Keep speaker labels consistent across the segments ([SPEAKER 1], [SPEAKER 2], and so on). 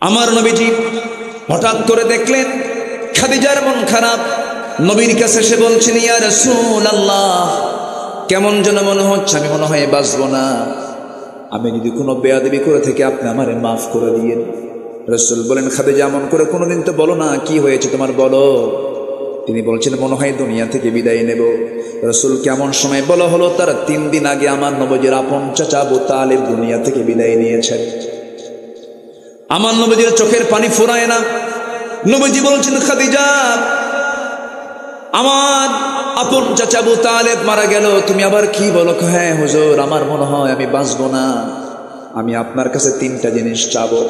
[SPEAKER 1] আমার নবীজি হঠাৎ করে দেখলেন খাদিজার মন খারাপ। নবীর কাছে এসে বলছেন, ইয়া রাসূলুল্লাহ, কেমন যেন মনে হচ্ছে, আমি মনে হয় বাঁচবো না। আমি যদি কোনো বেয়াদবি করে থেকে আপনি আমারে মাফ করে দিয়েন। রাসূল বলেন, খাদিজা, এমন করে কোনোদিন তো বলো না, কি হয়েছে তোমার বলো। তিনি বলছেন, মনে হয় দুনিয়া থেকে বিদায় নেব। রাসূল কেমন সময় বলা হলো, তার 3 দিন আগে আমার নবীর আপন চাচা আবু তালেব দুনিয়া থেকে বিদায় নিয়েছেন। আমার নবীর চোখের পানি ফুরায় না। নবীজি বলছেন, খাদিজা, আমার আপন চাচা আবু তালেব মারা গেল, তুমি আবার কি বলো? হ্যাঁ হুজুর, আমার মনে হয় আমি বাঁচবো না। আমি আপনার কাছে 3টা জিনিস চাবো।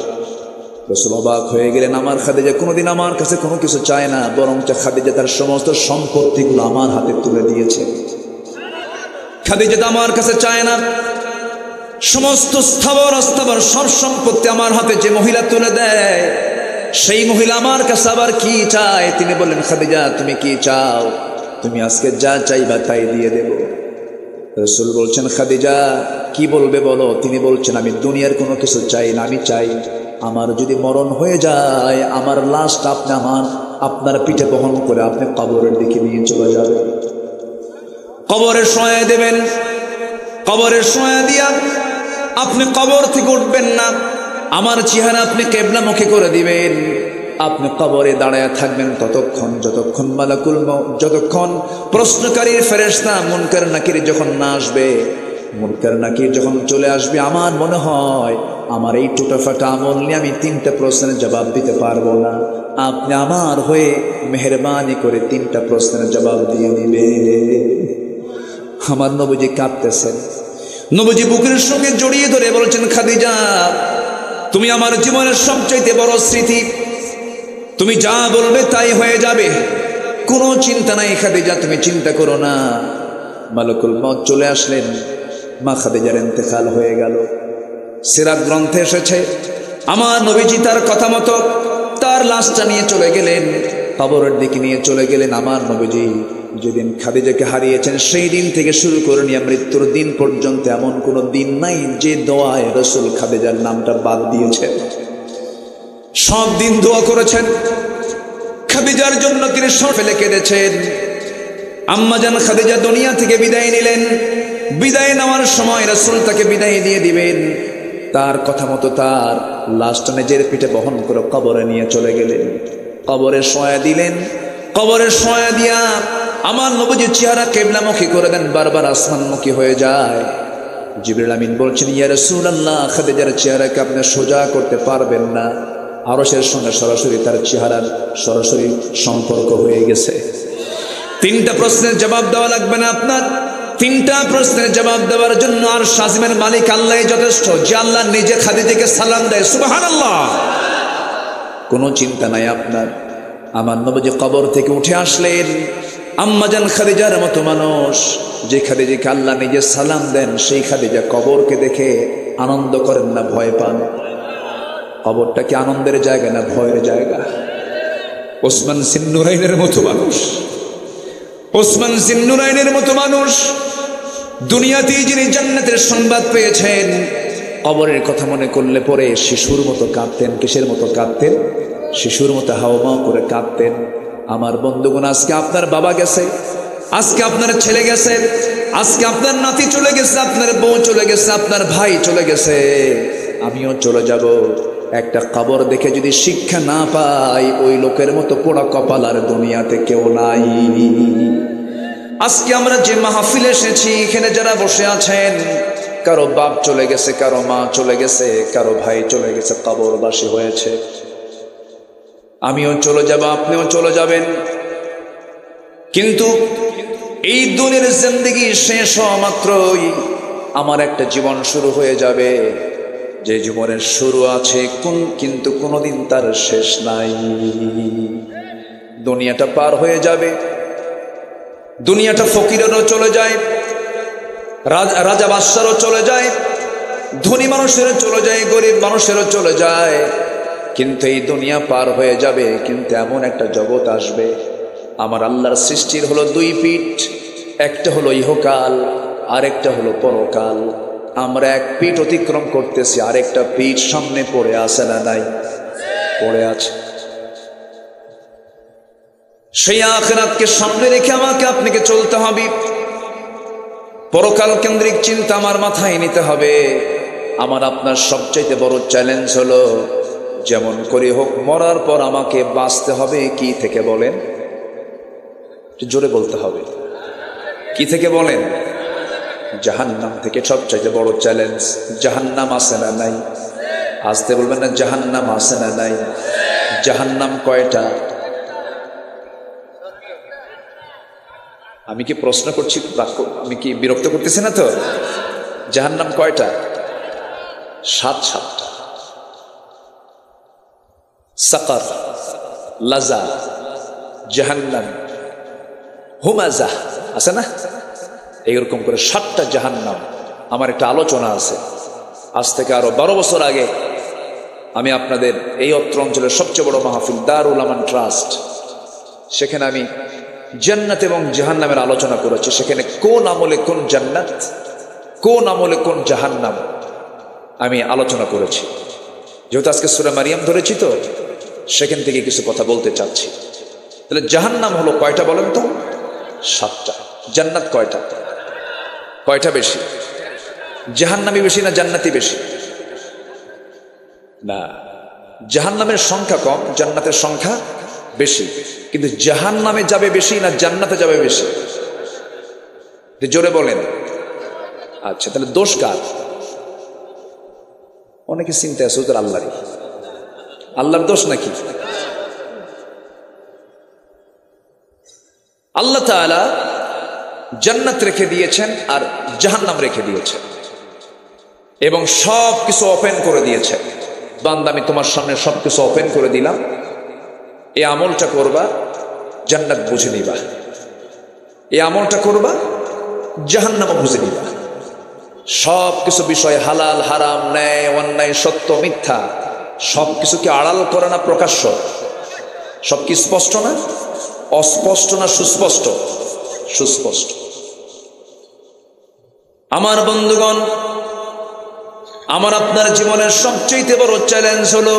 [SPEAKER 1] রাসূল অবাক হয়ে গেলেন, আমার খাদিজা কোনোদিন আমার কাছে কোনো কিছু চায় না, বরং খাদিজা তার সমস্ত সম্পত্তিগুলো আমার হাতে তুলে দিয়েছে। খাদিজা তো আমার কাছে চায় না, সমস্ত স্থাবর অস্থাবর সব সম্পত্তি আমার হাতে যে মহিলা তুলে দেয়, সেই মহিলা আমার কাছে আবার কি চায়? তিনি বললেন, খাদিজা, তুমি কি চাও? তুমি আজকে যা চাইবা তাই দিয়ে দেব। রাসূল বলছেন, খাদিজা কি বলবে বলো? তিনি বলছেন, আমি দুনিয়ার কোনো কিছু চাই না, আমি চাই আমার যদি মরণ হয়ে যায়, আমার লাশটা আপনি আপনার পিঠে বহন করে আপনি কবরের দিকে নিয়ে চলে যাবেন, কবরে শোয়া দেবেন। কবরে শোয়া দিয়া আপনি কবর থেকে উঠবেন না, আমার চেহারা আপনি কিবলামুখী করে দিবেন। আপনি কবরে দাঁড়ায় থাকবেন যতক্ষণ মালাকুল মউত, যতক্ষণ প্রশ্নকারীর ফেরেশতা মুনকার নাকির যখন না আসবে। মুনকার নাকির যখন চলে আসবে, আমার মনে হয় আমার এই টুটাফাটা আমল নিয়ে আমি 3টা প্রশ্নের জবাব দিতে পারবো না। আপনি আমার হয়ে মেহেরবানি করে 3টা প্রশ্নের জবাব দিয়ে দিবে। আমার নবীজি কাঁদতেছেন। নবীজি বুকের সঙ্গে জড়িয়ে ধরে বলছেন, খাদিজা, তুমি আমার জীবনের সবচাইতে বড় স্মৃতি, তুমি যা বলবে তাই হয়ে যাবে, কোনো চিন্তা নাই খাদিজা, তুমি চিন্তা করো না। মালাকুল মউত চলে আসলেন, মা খাদিজার ইন্তেকাল হয়ে গেল। সিরাত গ্রন্থে এসেছে, আমার নবীজি তার কথা মতো তার লাশটা নিয়ে চলে গেলেন, কবরের দিকে নিয়ে চলে গেলেন। আমার নবীজি যেদিন খাদিজাকে হারিয়েছেন, সেই দিন থেকে শুরু করে নিয়ে মৃত্যুর দিন পর্যন্ত এমন কোনো দিন নাই যে দোয়ায় রাসূল খাদিজার নামটা বাদ দিয়েছেন। সব দিন দোয়া করেছেন খাদিজার জন্য, তিনি সব ফেলে কেঁদেছেন। আম্মাজান খাদিজা দুনিয়া থেকে বিদায় নিলেন। বিদায় নেওয়ার সময় রাসূল তাকে বিদায় দিয়ে দিবেন, তার কথা মতো তার লাশটা নিজের পিঠে বহন করে কবরে নিয়ে চলে গেলেন। কবরে শোয়া দিলেন। কবরে শোয়া দিয়া আমার নবীজির চেহারা কিবলামুখী করে দেন, বারবার আসমানমুখী হয়ে যায়। জিবরিল আমিন বলছেন, ইয়া রাসূলুল্লাহ, খাদিজার চেহারাকে আপনি সোজা করতে পারবেন না, আরশের সঙ্গে সরাসরি তার চেহারার সরাসরি সম্পর্ক হয়ে গেছে। 3টা প্রশ্নের জবাব দেওয়া লাগবে না আপনার। 3টা প্রশ্নের জবাব দেওয়ার জন্য আরশ আজিমের মালিক আল্লাহই যথেষ্ট, যে আল্লাহ নিজে খাদিজাকে সালাম দেয়। সুবহানাল্লাহ, কোনো চিন্তা নাই আপনার। আমার নবীজি কবর থেকে উঠে আসলেন। আম্মাজান খাদিজার মতো মানুষ, যে খাদিজাকে আল্লাহ নিজে সালাম দেন, সেই খাদিজা কবরকে দেখে আনন্দ করেন না ভয় পান? কবরটা কি আনন্দের জায়গা না ভয়ের জায়গা? ওসমান জিন্নুরাইনের মতো মানুষ, ওসমান জিন্নুরাইনের মতো মানুষ দুনিয়াতেই যিনি জান্নাতের সংবাদ পেয়েছেন, কবরের কথা মনে করলে পরে শিশুর মতো কাঁদতেন। কিসের মতো কাঁদতেন? শিশুর মতো হাওমাও করে কাঁদতেন। আমার বন্ধুগণ, আজকে আপনার বাবা গেছে, আজকে আপনার ছেলে গেছে, আজকে আপনার নাতি চলে গেছে, আপনার বউ চলে গেছে, আপনার ভাই চলে গেছে, আমিও চলে যাব। একটা কবর দেখে যদি শিক্ষা না পাই, ওই লোকের মতো পোড়া কপাল আর দুনিয়াতে কেউ নাই। আজকে আমরা যে মাহফিলে এসেছি, এখানে যারা বসে আছেন, কারো বাপ চলে গেছে, কারো মা চলে গেছে, কারো ভাই চলে গেছে, কবরবাসী হয়েছে। আমিও চলে যাব, আপনিও চলে যাবেন। কিন্তু এই দুনিয়ার জিন্দেগি শেষ হওয়া মাত্রই আমার একটা জীবন শুরু হয়ে যাবে, যে জীবনের শুরু আছে কিন্তু কোনোদিন তার শেষ নাই। দুনিয়াটা পার হয়ে যাবে। দুনিয়াটা ফকিরেরও চলে যায়, রাজা বাদশারও চলে যায়, ধনী মানুষেরও চলে যায়, গরিব মানুষেরও চলে যায়। কিন্তু এই দুনিয়া পার হয়ে যাবে। কিন্তু এমন একটা জগৎ আসবে, আমার আল্লাহর সৃষ্টির হলো 2 পিঠ, একটা হলো ইহকাল, আরেকটা হলো পরকাল। আমরা এক পিঠ অতিক্রম করতেছি, আরেকটা পিঠ সামনে পড়ে আসে না নাই? পড়ে আছে। সেই আখিরাতকে সামনে রেখে আমাকে আপনাকে চলতে হবে। পরকাল কেন্দ্রিক চিন্তা আমার মাথায় নিতে হবে। আমার আপনার সবচাইতে বড় চ্যালেঞ্জ হলো, যেমন করে হোক মরার পর আমাকে বাঁচতে হবে কি থেকে বলেন? জোরে বলতে হবে। কি থেকে বলেন? জাহান্নাম থেকে। সবচাইতে বড় চ্যালেঞ্জ। জাহান্নাম আছে না নাই? আসতে বলবেন না, জাহান্নাম আছে না নাই? জাহান্নাম কয়টা? আমি কি প্রশ্ন করছি? আমি কি বিরক্ত করতেছি না তো? জাহান্নাম কয়টা? 7টা। সাকার, লাজা, জাহান্নাম, হুমাজা আছে না? এইরকম করে 7টা জাহান্নাম। আমার একটা আলোচনা আছে আজ থেকে আরো 12 বছর আগে। আমি আপনাদের এই অত্র অঞ্চলের সবচেয়ে বড় মাহফিল দারুল আমান ট্রাস্ট, সেখানে আমি জান্নাত এবং জাহান্নামের আলোচনা করেছি। সেখানে কোন আমলে কোন জান্নাত, কোন আমলে কোন জাহান্নাম আমি আলোচনা করেছি। যেহেতু আজকে সূরা মারিয়াম ধরেছি, তো সেখান থেকে কিছু কথা বলতে চাচ্ছি। তাহলে জাহান্নাম হলো কয়টা বলেন তো? 7টা। জান্নাত কয়টা? কয়টা বেশি? জাহান্নামী বেশি না জান্নাতি বেশি? না, জাহান্নামের সংখ্যা কম, জান্নাতের সংখ্যা বেশি। কিন্তু জাহান্নামে যাবে বেশি না জান্নাতে যাবে বেশি? জোরে বলেন। আচ্ছা, তাহলে দোষ কার? অনেকে চিন্তা আছে ওদের আল্লাহরই। আল্লাহর দোষ নাকি? আল্লাহ তাআলা জান্নাত রেখে দিয়েছেন আর জাহান্নাম রেখে দিয়েছেন, এবং সব কিছু ওপেন করে দিয়েছেন। বান্দা, আমি তোমার সামনে সবকিছু ওপেন করে দিলাম, এই আমলটা করবা, জান্নাত বুঝে নিবা। এই আমলটা করবা, জাহান্নামও বুঝে নিবা। সব কিছু বিষয়, হালাল হারাম, ন্যায় অন্যায়, সত্য মিথ্যা, সবকিছু কি আড়াল করে না প্রকাশ্য? সব কি স্পষ্ট না অস্পষ্ট না সুস্পষ্ট? সুস্পষ্ট। আমার বন্ধুগণ, আমার আপনার জীবনের সবচেয়ে বড় চ্যালেঞ্জ হলো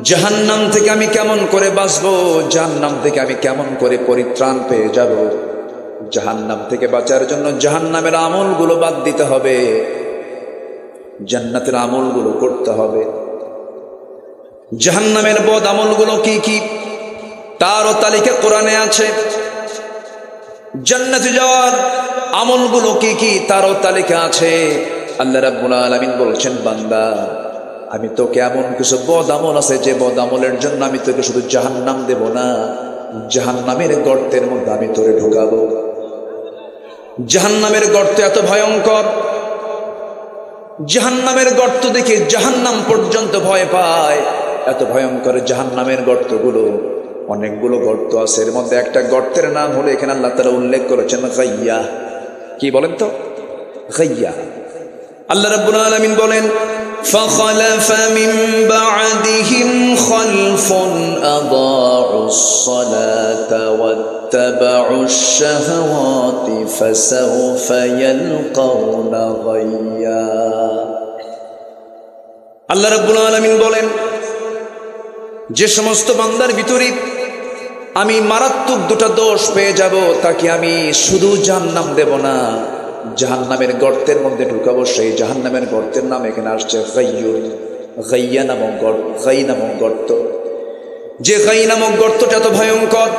[SPEAKER 1] জাহান্নাম থেকে আমি কেমন করে বাঁচবো, জাহান্নাম থেকে আমি কেমন করে পরিত্রাণ পেয়ে যাব। জাহান্নাম থেকে বাঁচার জন্য জাহান্নামের আমলগুলো বাদ দিতে হবে, জান্নাতের আমলগুলো করতে হবে। জাহান্নামের বদ আমলগুলো কি কি তারও তালিকা কোরআনে আছে। জান্নাতে যাওয়ার আমলগুলো কি কি তারও তালিকা আছে। আল্লাহ রাব্বুল আলামিন বলছেন, বান্দা, আমি তোকে এমন কিছু বদ আমল আছে যে বদ আমলের জন্য আমি তোকে শুধু জাহান্নাম দেব না, জাহান্নামের গর্তের মধ্যে আমি তোরে ঢুকাবো। জাহান্নামের গর্ত এত ভয়ঙ্কর, জাহান্নামের গর্ত দেখে জাহান্নাম পর্যন্ত ভয় পায়। এত ভয়ঙ্কর জাহান্নামের গর্তগুলো, অনেকগুলো গর্ত আছে। এর মধ্যে একটা গর্তের নাম হলো, এখানে আল্লাহ তাআলা উল্লেখ করেছেন গাইয়া। কি বলেন তো? গাইয়া। আল্লাহ রাব্বুল আলামিন বলেন, فَخَلَفَ مِن بَعْدِهِمْ خَلْفٌ أَضَاعُوا الصَّلَاةَ وَاتَّبَعُوا الشَّهَوَاتِ فَسَوْفَ يَلْقَوْنَ غَيًّا। আল্লাহ রাব্বুল আলামিন বলেন, যে সমস্ত বান্দার ভিতরে আমি মারাত্মক দুটো দোষ পেয়ে যাব, তাকে আমি শুধু জাহান্নাম দেব না, জাহান্নামের গর্তের মধ্যে ঢুকাবো। সেই জাহান্নামের গর্তের নাম এখানে আসছে গাইয়ুন, গাইয়া নামক গর্ত, গাই নামক গর্ত। যে গাই নামক গর্তটা এত ভয়ঙ্কর,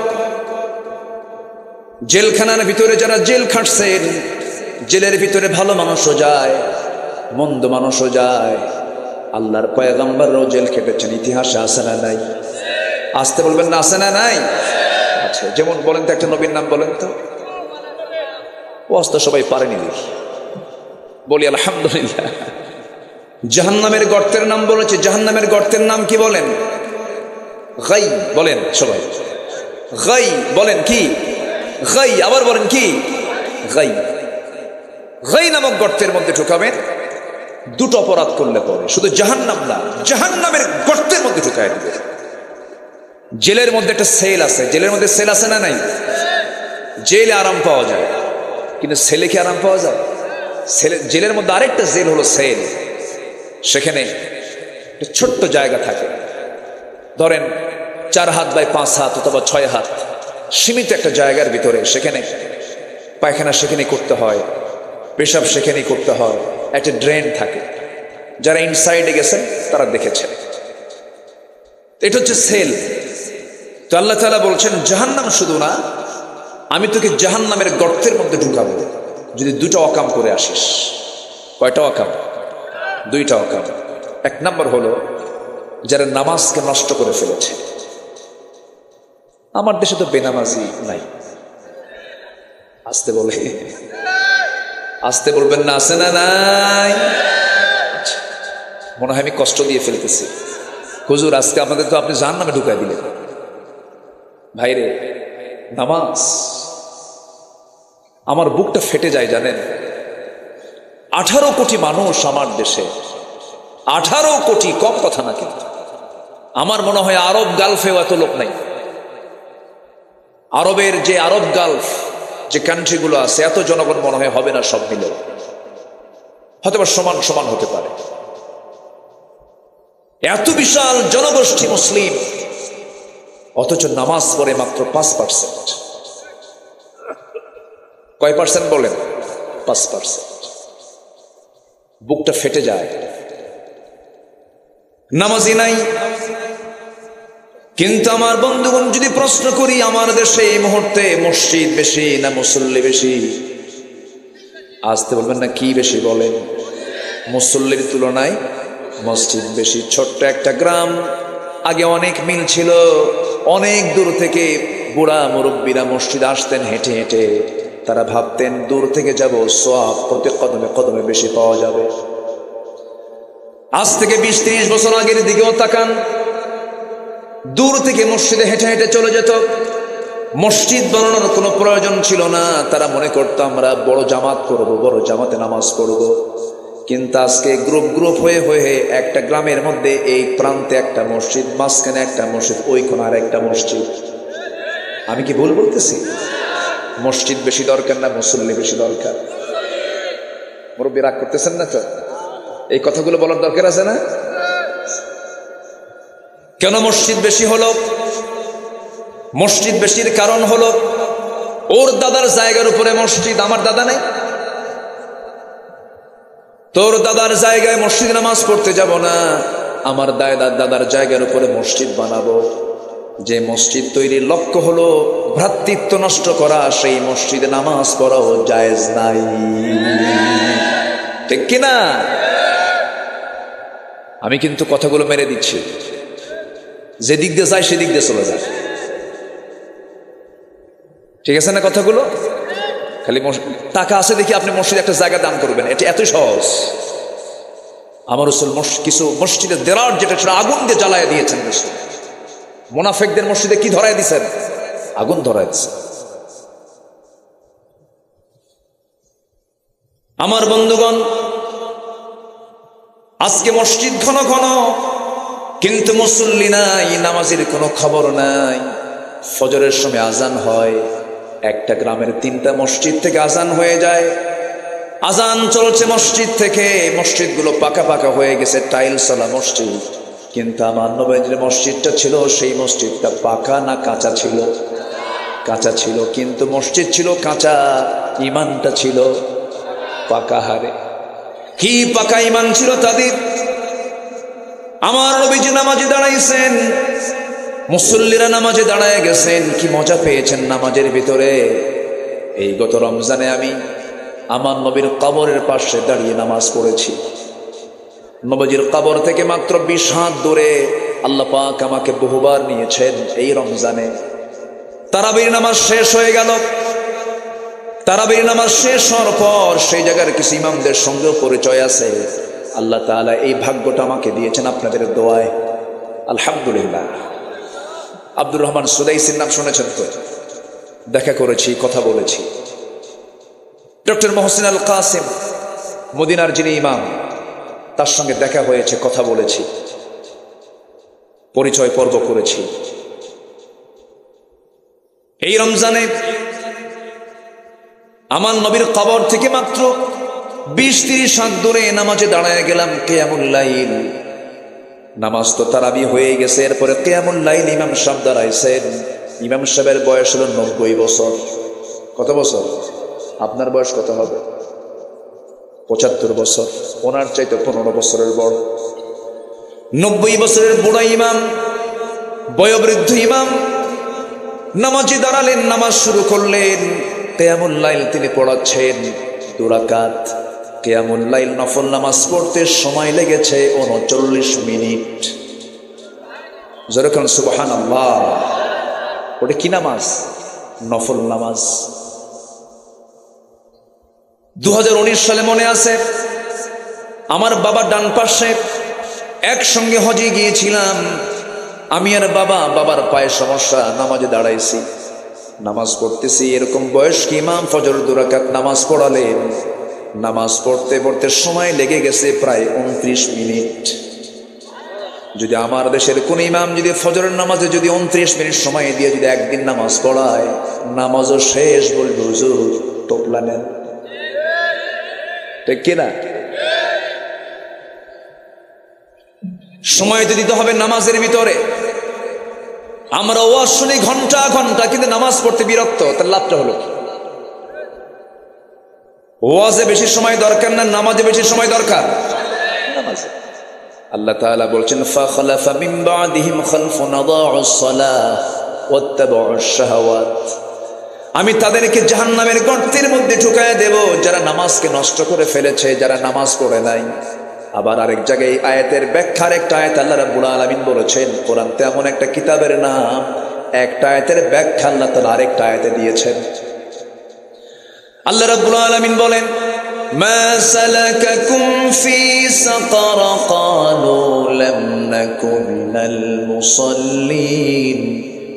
[SPEAKER 1] জেলখানার ভিতরে যারা জেল খাটছেন, জেলের ভিতরে ভালো মানুষও যায়, মন্দ মানুষও যায়। আল্লাহর পয়গম্বররাও জেল খেটেছেন, ইতিহাসে আছে না নাই? আসতে বলবেন না, আছে না নাই? আচ্ছা, যেমন বলেন তো, একটা নবীর নাম বলেন তো। ওয়াজ তো সবাই পারেনি দেখি, বলি আলহামদুলিল্লাহ। জাহান্নামের গর্তের নাম বলেছে। জাহান্নামের গর্তের নাম কি বলেন? গাই। বলেন সবাই, গাই। বলেন কি? গাই। আবার বলেন কি? গাই। গাই নামক গর্তের মধ্যে ঢুকাবেন। দুটো অপরাধ করলে পরে শুধু জাহান্নাম না, জাহান্নামের গর্তের মধ্যে ঢুকায় দিবে। জেলের মধ্যে একটা সেল আছে। জেলের মধ্যে সেল আছে না নাই? জেলে আরাম পাওয়া যায়, কিন্তু সেলে কি আরাম পাওয়া যায়? জেলের মধ্যে আরেকটা জেল হলো সেল। সেখানে একটা ছোট্ট জায়গা থাকে, ধরেন 4 হাত বাই 5 হাত অথবা 6 হাত সীমিত একটা জায়গার ভিতরে, সেখানে পায়খানা সেখানে করতে হয়, পেশাব সেখানেই করতে হয়, একটা ড্রেন থাকে। যারা ইনসাইডে গেছেন তারা দেখেছেন। এটা হচ্ছে সেল। তো আল্লাহ তাআলা বলছেন জাহান্নাম শুধু না, আমি তোকে জাহান্নামের গর্তের মধ্যে ঢুকাবো যদি 2টা অকাম করে আসিস। কয়টা অকাম? 2টা অকাম। 1 নম্বর হলো যারা নামাজকে নষ্ট করে ফেলেছে। আমার দেশে তো বেনামাজি নাই। আসতে বলে, আসতে বলবেন না, আছে না নাই? মনে হয় আমি কষ্ট দিয়ে ফেলতেছি। হুজুর আজকে আপনাদের তো আপনি জাহান্নামে ঢুকাই দিলেন। ভাইরে, নামাজ আমার বুকটা ফেটে যায় জানেন। 18 কোটি মানুষ আমার দেশে, 18 কোটি, কম কথা না কিন্তু। আমার মনে হয় আরব গালফেও এত লোক নাই। আরবের যে আরব গালফ যে কান্ট্রিগুলো আছে, এত জনগণ মনে হয় হবে না সব মিলে, হয়তো সমান সমান হতে পারে। এত বিশাল জনগোষ্ঠী মুসলিম, অথচ নামাজ পড়ে মাত্র 5%। কয় পার্সেন্ট বলেন? 5%। বুকটা ফেটে যায়। নামাজি নাই। কিন্তু আমার বন্ধুগণ, যদি প্রশ্ন করি আমার দেশে এই মুহূর্তে মসজিদ বেশি না মুসল্লি বেশি? আসতে বলবেন না কি বেশি? বলেন। মুসল্লির তুলনায় মসজিদ বেশি। ছোট্ট একটা গ্রাম, আগে অনেক মিল ছিল। অনেক দূর থেকে বুড়া মুরব্বীরা মসজিদ আসতেন হেঁটে হেঁটে। তারা ভাবতেন দূর থেকে যাব, সওয়াব প্রতি কদমে কদমে বেশি পাওয়া যাবে। আজ থেকে 20-30 বছর আগের দিকেও তাকান, দূর থেকে মসজিদে হেঁটে হেঁটে চলে যেত। মসজিদ বানানোর কোনো প্রয়োজন ছিল না। তারা মনে করত আমরা বড় জামাত করব, বড় জামাতে নামাজ পড়ব। কিন্তু আজকে গ্রুপ গ্রুপ হয়ে হয়ে একটা গ্রামের মধ্যে এই প্রান্তে একটা মসজিদ, মাঝখানে একটা মসজিদ, ওই কোণার একটা মসজিদ। আমি কি ভুল বলতেছি? মসজিদ বেশি দরকার না মুসল্লি বেশি দরকার? মুরব্বী রাগ করতেছেন না তো? এই কথাগুলো বলার দরকার আছে না? কেন মসজিদ বেশি হলো? মসজিদ বেশির কারণ হলো ওর দাদার জায়গার উপরে মসজিদ। আমার দাদা নেই, তোর দাদার জায়গায় মসজিদ নামাজ পড়তে যাব না, আমার দাদার জায়গার উপরে মসজিদ বানাবো। যে মসজিদ তৈরির লক্ষ্য হলো ভ্রাতৃত্ব নষ্ট করা, সেই মসজিদে নামাজ পড়াও জায়েজ নাই। ঠিক কিনা? আমি কিন্তু কথাগুলো মেরে দিচ্ছি, যেদিক দিয়ে যায় সেদিক দিয়ে চলে যায়। ঠিক আছে না কথাগুলো? খালি টাকা আছে দেখি আপনি মসজিদে একটা জায়গা দান করবেন, এটা এতই সহজ। আমার রাসূল কিছু মসজিদের দেরার যেটা ছিল আগুন দিয়ে জ্বালায় দিয়েছেন। রাসূল মুনাফিকদের মসজিদে কি ধরায় দিয়েছেন? আগুন ধরায় দিয়েছেন। আমার বন্ধুগণ, আজকে মসজিদ ঘন ঘন, কিন্তু মুসল্লি নাই, নামাজের কোনো খবর নাই। ফজরের সময় আজান হয়, একটা গ্রামের 3টা মসজিদ থেকে আজান হয়ে যায়। আজান চলছে মসজিদ থেকে, মসজিদগুলো পাকা পাকা হয়ে গেছে, টাইলসওয়ালা মসজিদ। কিন্তু আমার নবীর মসজিদটা ছিল, সেই মসজিদটা পাকা না কাঁচা ছিল? কাঁচা ছিল। কিন্তু মসজিদ ছিল কাঁচা, ইমানটা ছিল পাকা। হারে কি পাকা ইমান ছিল তাদের! আমার নবীজি নামাজে দাঁড়াইছেন, মুসল্লিরা নামাজে দাঁড়ায় গেছেন। কি মজা পেয়েছেন নামাজের ভিতরে! এই গত রমজানে আমি আমার নবীর কবরের পাশে দাঁড়িয়ে নামাজ পড়েছি। নবীজির কবর থেকে মাত্র 20 হাত দূরে আল্লাহ পাক আমাকে বহুবার নিয়েছেন। এই রমজানে তারাবির নামাজ শেষ হয়ে গেল। তারাবির নামাজ শেষ হওয়ার পর সেই জায়গার কিছু ইমামদের সঙ্গেও পরিচয় আছে। আল্লাহ তাআলা এই ভাগ্যটা আমাকে দিয়েছেন আপনাদের দোয়ায়, আলহামদুলিল্লাহ। আব্দুর রহমান সুদাইসির নাম শুনেছেন তো? দেখা করেছি, কথা বলেছি। ডক্টর মোহসিন আল কাসিম, মদিনার যিনি ইমাম, তার সঙ্গে দেখা হয়েছে, কথা বলেছি, পরিচয় পর্ব করেছি। এই রমজানে আমার নবীর কবর থেকে মাত্র 20-30 হাত দূরে নামাজে দাঁড়ায় গেলাম কিয়ামুল লাইল। নামাজ তো তারাবি হয়ে গেছে, এরপরে কিয়ামুল লাইল ইমাম সাহেব দাঁড়াইছেন। ইমাম সাহেবের বয়স হলো 90 বছর। কত বছর? আপনার বয়স কত হবে? 75 বছর। ওনার চাইতে 15 বছরের বড়। 90 বছরের বুড়া ইমাম, বয়োবৃদ্ধ ইমাম নামাজে দাঁড়ালেন, নামাজ শুরু করলেন। কিয়ামুল লাইল তিনি পড়াচ্ছেন 2 রাকাত। কিয়ামুল লাইল নফল নামাজ পড়তে সময় লেগেছে 39 মিনিট। যেরকম সুবহানাল্লাহ। ওটা কি নামাজ? নফল নামাজ। 2019 সালে মনে আছে, আমার বাবা ডান পাশে, একসঙ্গে হজে গিয়েছিলাম আমি আর বাবার পায়ে সমস্যা, নামাজে দাঁড়াইছি, নামাজ পড়তেছি। এরকম বয়স্ক ইমাম ফজর 2 রাকাত নামাজ পড়ালেন। নামাজ পড়তে পড়তে সময় লেগে গেছে প্রায় 29 মিনিট। যদি আমার দেশের কোন ইমাম যদি ফজরের নামাজে যদি 29 মিনিট সময় দিয়ে যদি একদিন নামাজ পড়ায়, নামাজও শেষ, বলবে হুজুর টোপলা নেন। ঠিক কিনা? সময় তো দিতে হবে নামাজের ভিতরে। আমরা ওয়াজ শুনি ঘন্টা ঘন্টা, কিন্তু নামাজ পড়তে বিরক্ত, তার লাভটা হলো কি? ওয়াজে বেশি সময় দরকার না, নামাজে বেশি সময় দরকার? নামাজে। আল্লাহ তাআলা বলছেন ফাখলাফা মিন বাদিহিম খালফুন আদাউস সালাহ ওয়াত্তাবাউশ শাহাওয়াত। আমি তাদেরকে জাহান্নামের গর্তের মধ্যে ঢুকায় দেব যারা নামাজকে নষ্ট করে ফেলেছে, যারা নামাজ পড়ে নাই। আবার আরেক জায়গায় আয়াতের ব্যাখ্যার একটা আয়াত আল্লাহ রাব্বুল আলামিন বলেছেন, কোরআন তেমন একটা কিতাবের নাম, একটা আয়াতের ব্যাখ্যা আল্লাহ তাআলা আরেকটা আয়াতে দিয়েছেন। আল্লাহ রাব্বুল আলামিন বলেন, মা সালাকাকুম ফি সাকার ক্বালু লাম নাকু মিনাল মুসাল্লিন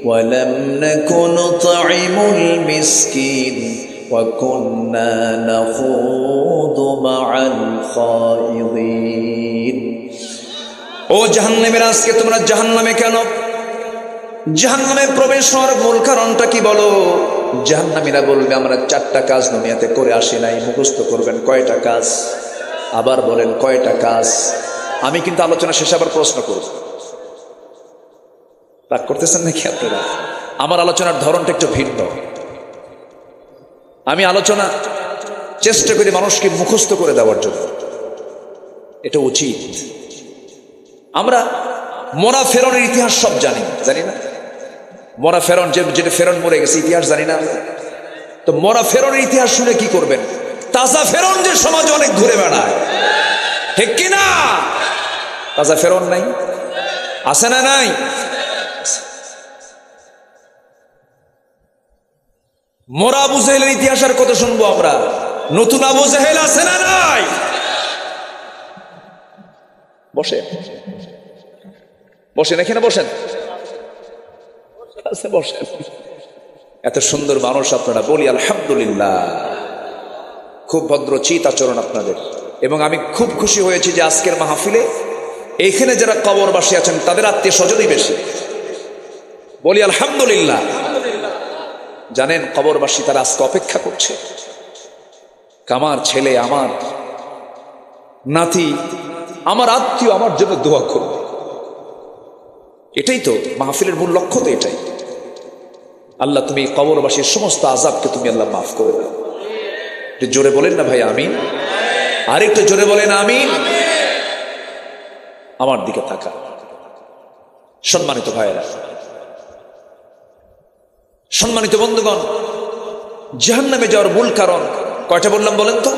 [SPEAKER 1] ওয়া লাম নাকু নুতঈমুল মিসকিন ওয়া কুন্না নাখুদু মা'আল খায়িদিন। ও জাহান্নামের, আজকে তোমরা জাহান্নামে কেন? জাহান্নামে প্রবেশ হওয়ার মূল কারণটা কি বলো? জাহান্নামীরা বলবে আমরা 4টা কাজ দুনিয়াতে করে আসি নাই। মুখস্থ করবেন কয়টা কাজ? আবার বলেন কয়টা কাজ? আমি কিন্তু আলোচনা শেষে আবার প্রশ্ন করব। রাগ করতেছেন নাকি আপনারা? আমার আলোচনার ধরনটা একটু ভিন্ন। আমি আলোচনা চেষ্টা করি মানুষকে মুখস্থ করে দেওয়ার জন্য, এটা উচিত। আমরা মরা ফেরনের ইতিহাস সব জানি না? মরা ফেরন, যেটা ফেরন মরে গেছে, ইতিহাস জানি না? তো মরা ফেরনের ইতিহাস শুনে কি করবেন? তাজা ফেরন যে সমাজে অনেক ঘুরে বেড়ায়, ঠিক কিনা? তাজা ফেরন নাই? আছে না নাই? মরা আবু জাহেলের ইতিহাস আর কত শুনবো আমরা? নতুন আবু জাহেল আছে না নাই? বসেন এখানে, বসেন। এত সুন্দর মানুষ আপনারা, বলি আলহামদুলিল্লাহ। খুব ভদ্র চিত আচরণ আপনাদের, এবং আমি খুব খুশি হয়েছি যে আজকের মাহফিলে এখানে যারা কবরবাসী আছেন তাদের আত্মীয় স্বজনই বেশি। বলি আলহামদুলিল্লাহ। জানেন কবরবাসী তারা আজকে অপেক্ষা করছে, আমার ছেলে, আমার নাতি, আমার আত্মীয় আমার জন্য দোয়া করবে। এটাই তো মাহফিলের মূল লক্ষ্য, তো এটাই। আল্লাহ তুমি কবরবাসীর সমস্ত আযাবকে তুমি আল্লাহ মাফ করে দাও। একটু জোরে বলেন না ভাই আমিন? আর একটু জোরে বলেন আমিন। আমার দিকে তাকা। সম্মানিত ভাইয়েরা, সম্মানিত বন্ধুগণ, জাহান্নামে যাওয়ার মূল কারণ কয়টা বললাম বলেন তো?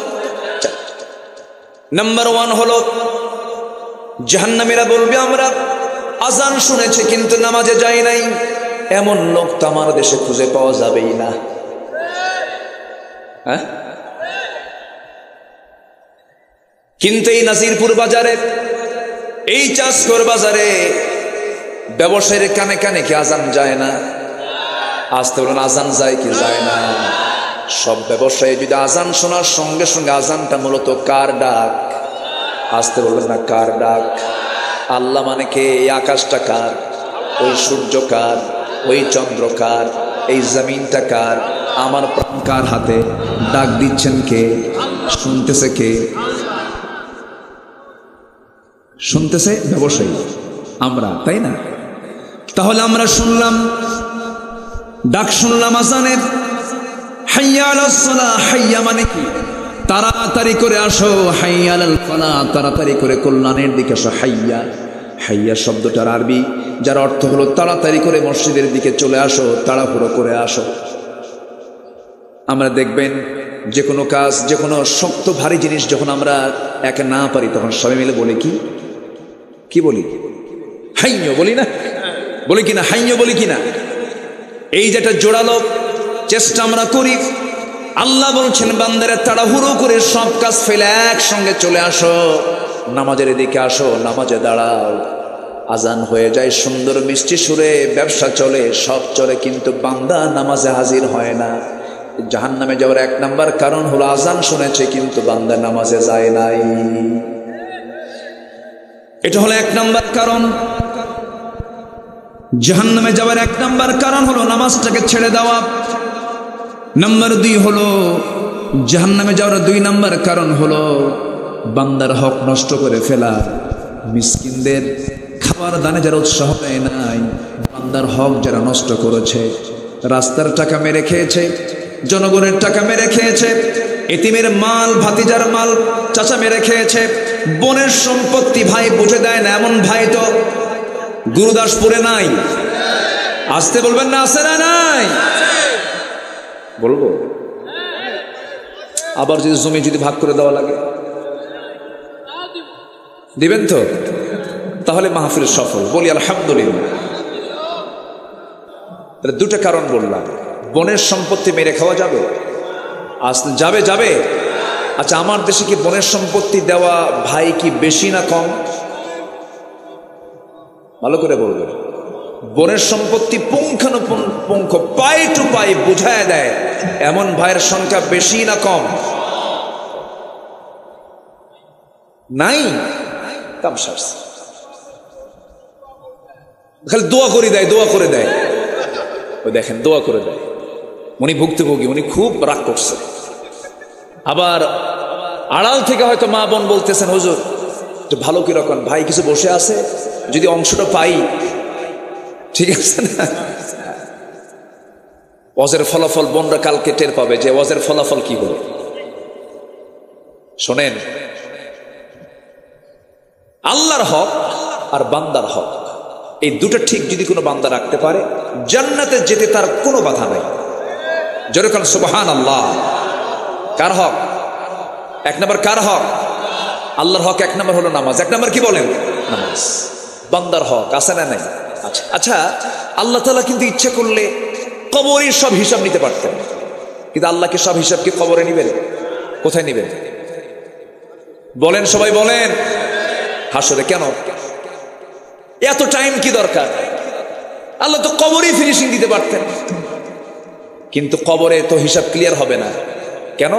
[SPEAKER 1] নাম্বার 1 হলো জাহান্নামীরা বলবে আমরা আজান শুনেছি কিন্তু নামাজে যাই নাই। এমন লোক তো আমার দেশে খুঁজে পাওয়া যাবেই না। হ্যাঁ, কিন্তু এই নাজিরপুর বাজারে, এই চাষকর বাজারে ব্যবসায়ীর কানে কানে কি আজান যায় না? আসতে বলুন, আজান যায় কি যায় না? সব ব্যবসায়ী যদি আজান শোনার সঙ্গে সঙ্গে, আজানটা মূলত কার ডাক? আসতে বলবেন না কার ডাক? আল্লাহ মানে কে? এই আকাশটা কার? ওই সূর্য কার? ওই চন্দ্র কার? এই জমিনটা কার? আমার প্রাণ কার হাতে? ডাক দিচ্ছেন কে? শুনতেছে কে? শুনতেছে ব্যবসায়ী। আমরা, তাই না? তাহলে আমরা শুনলাম, ডাক শুনলাম আজানের, হাইয়া আলাস সালাহ, হাইয়া মানে কি? তাড়াতাড়ি করে আসো, হাইয়া আলাল ফালাহ, তাড়াতাড়ি করে কল্যাণের দিকে আসো। হাইয়া, হাইয়া শব্দটার আরবি যার অর্থ হলো তাড়াতাড়ি করে মসজিদের দিকে চলে আসো, তাড়াহুড়ো করে আসো। আমরা দেখবেন যে কোনো কাজ, যে কোনো শক্ত ভারী জিনিস যখন আমরা একা না পারি, তখন সবাই মিলে বলি কি বলি? হাইয় বলি না? বলি কিনা? হাইয় বলি কিনা? এই যেটা জোরালো চেষ্টা আমরা করি। আল্লাহ বলছেন বান্দারা তাড়াহুড়ো করে সব কাজ ফেলে একসঙ্গে চলে আসো, নামাজের দিকে আসো, নামাজে দাঁড়াও। আজান হয়ে যায় সুন্দর মিষ্টি সুরে, ব্যবসা চলে, সব চলে, কিন্তু বান্দা নামাজে হাজির হয় না। জাহান্নামে যাওয়ার 1 নাম্বার কারণ হলো আজান শুনেছে কিন্তু বান্দা নামাজে যায় নাই। এটা হলো 1 নাম্বার কারণ। জাহান্নামে যাওয়ার 1 নাম্বার কারণ হলো নামাজটাকে ছেড়ে দেওয়া। নাম্বার 2 হলো জাহান্নামে যাওয়ার 2 নাম্বার কারণ হলো বান্দার হক নষ্ট করে ফেলা। মিসকিনদের খাবার দানে যারা উৎসাহ দেয় নাই, বান্দার হক যারা নষ্ট করেছে, রাস্তার টাকা মেরে খেয়েছে, জনগণের টাকা মেরে খেয়েছে, এতিমের মাল, ভাতিজার মাল চাচা মেরে খেয়েছে, বোনের সম্পত্তি ভাই বুঝে দেয় না, এমন ভাই তো গুরুদাসপুরে নাই। আসতে বলবেন না? আছে না? নাই? বলবো। আবার যদি জমি যদি ভাগ করে দেওয়া লাগে দিবেন তো? তাহলে মাহফিল সফল। বলি আলহামদুলিল্লাহ। তাহলে 2টা কারণ বললাম। বোনের সম্পত্তি মেরে খাওয়া যাবে? যাবে যাবে। আচ্ছা, আমার দেশে কি বোনের সম্পত্তি দেওয়া ভাই কি বেশি না কম? ভালো করে বলবেন। বোনের সম্পত্তি পুঙ্খানুপুঙ্খ পাই টু পাই বুঝায় দেয় এমন ভাইয়ের সংখ্যা বেশি না কম? নাই। খালি দোয়া করে দেয়, দোয়া করে দেয়। ওই দেখেন, দোয়া করে দেয়। উনি ভুক্তভোগী, উনি খুব রাগ করছে। আবার আড়াল থেকে হয়তো মা বোন বলতেছেন, হুজুর ভালো কিরকম ভাই কিছু বসে আছে, যদি অংশটা পাই। ঠিক আছে না? ওয়াজের ফলাফল বোনরা কালকে টের পাবে যে ওয়াজের ফলাফল কি হলো। শোনেন, আল্লাহর হক আর বান্দার হক, এই 2টা ঠিক যদি কোনো বান্দা রাখতে পারে, জান্নাতে যেতে তার কোনো বাধা নাই। যেরকম সুবহানাল্লাহ। কার হক? 1 নাম্বার কার হক? আল্লাহর হক। 1 নাম্বার হলো নামাজ। 1 নাম্বার কি বলেন? নামাজ। বান্দার হক আছে না নাই? আচ্ছা, আল্লাহ তাআলা কিন্তু ইচ্ছা করলে কবরের সব হিসাব নিতে পারতেন, কিন্তু আল্লাহকে সব হিসাব কি কবরে নিবেন? কোথায় নিবেন বলেন? সবাই বলেন। হাসরে। কেন এত টাইম কি দরকার? আল্লাহ তো কবরেই ফিনিশিং দিতে পারতেন, কিন্তু কবরে তো হিসাব ক্লিয়ার হবে না। কেন?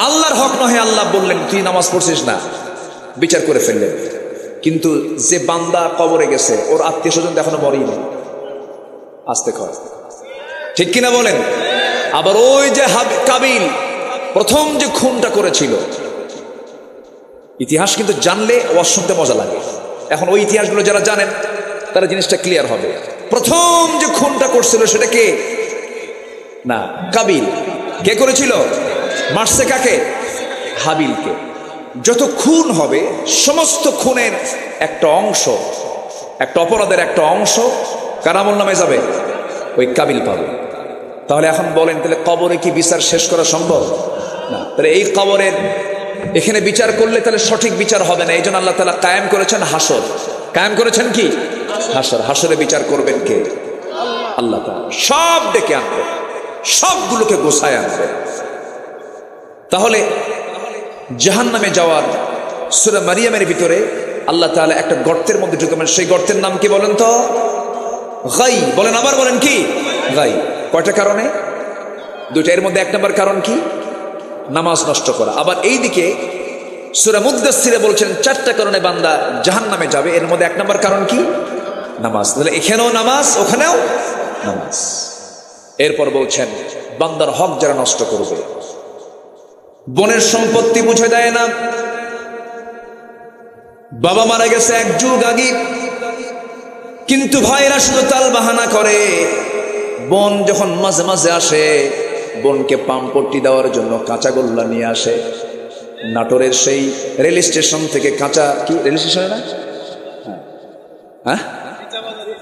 [SPEAKER 1] আল্লাহর হক নহে। আল্লাহ বললেন তুই নামাজ পড়ছিস না, বিচার করে ফেললেন। কিন্তু যে বান্দা কবরে গেছে, ওর আত্মীয় স্বজন এখনো মরেই নেই। আসতে কয়, ঠিক কিনা বলেন? আবার ওই যে কাবিল প্রথম যে খুনটা করেছিল, ইতিহাস কিন্তু জানলে ওয়াজ শুনতে মজা লাগে। এখন ওই ইতিহাসগুলো যারা জানেন তারা জিনিসটা ক্লিয়ার হবে। প্রথম যে খুনটা করছিল সেটা কে? না, কাবিল। কে করেছিল? মারছে কাকে? হাবিলকে। যত খুন হবে সমস্ত খুনের একটা অংশ, একটা অপরাধের একটা অংশ কার আমলনামায় যাবে? ওই কাবিল পাবে। তাহলে এখন বলেন, তাহলে কবরে কি বিচার শেষ করা সম্ভব? না। তাহলে এই কবরের এখানে বিচার করলে তাহলে সঠিক বিচার হবে না। এই জন্য আল্লাহ তাআলা কায়েম করেছেন হাসর। কায়েম করেছেন কি? হাসর। হাসরে বিচার করবেন কে? আল্লাহ তাআলা। সব ডেকে আনবে, সবগুলোকে গোছায় আনবে। তাহলে জাহান্নামে যাওয়ার সূরা মারিয়ামের ভিতরে আল্লাহ তাআলা একটা গর্তের মধ্যে ঢুকাবেন। সেই গর্তের নাম কি বলেন তো? গাই। বলেন, আবার বলেন কি? গাই। কয়টা কারণে? 2টা। এর মধ্যে 1 নম্বর কারণ কি? নামাজ নষ্ট করা। আবার এইদিকে সূরা মুদ্দাসসিরে বলছেন 4টা কারণে বান্দা জাহান্নামে যাবে। এর মধ্যে 1 নম্বর কারণ কি? নামাজ। তাহলে এখানেও নামাজ, ওখানেও নামাজ। এরপর বলছেন বান্দার হক যারা নষ্ট করবে, বোনের সম্পত্তি বুঝে দেয় না, বাবা মারা গেছে 1 যুগ আগে, কিন্তু ভাইরা শুধু তাল বাহানা করে। বোন যখন মাঝে মাঝে আসে, বোনকে পাম্পট্টি দেওয়ার জন্য কাঁচা গোল্লা নিয়ে আসে। নাটোরের সেই রেল স্টেশন থেকে কাঁচা, কি রেল স্টেশনে না,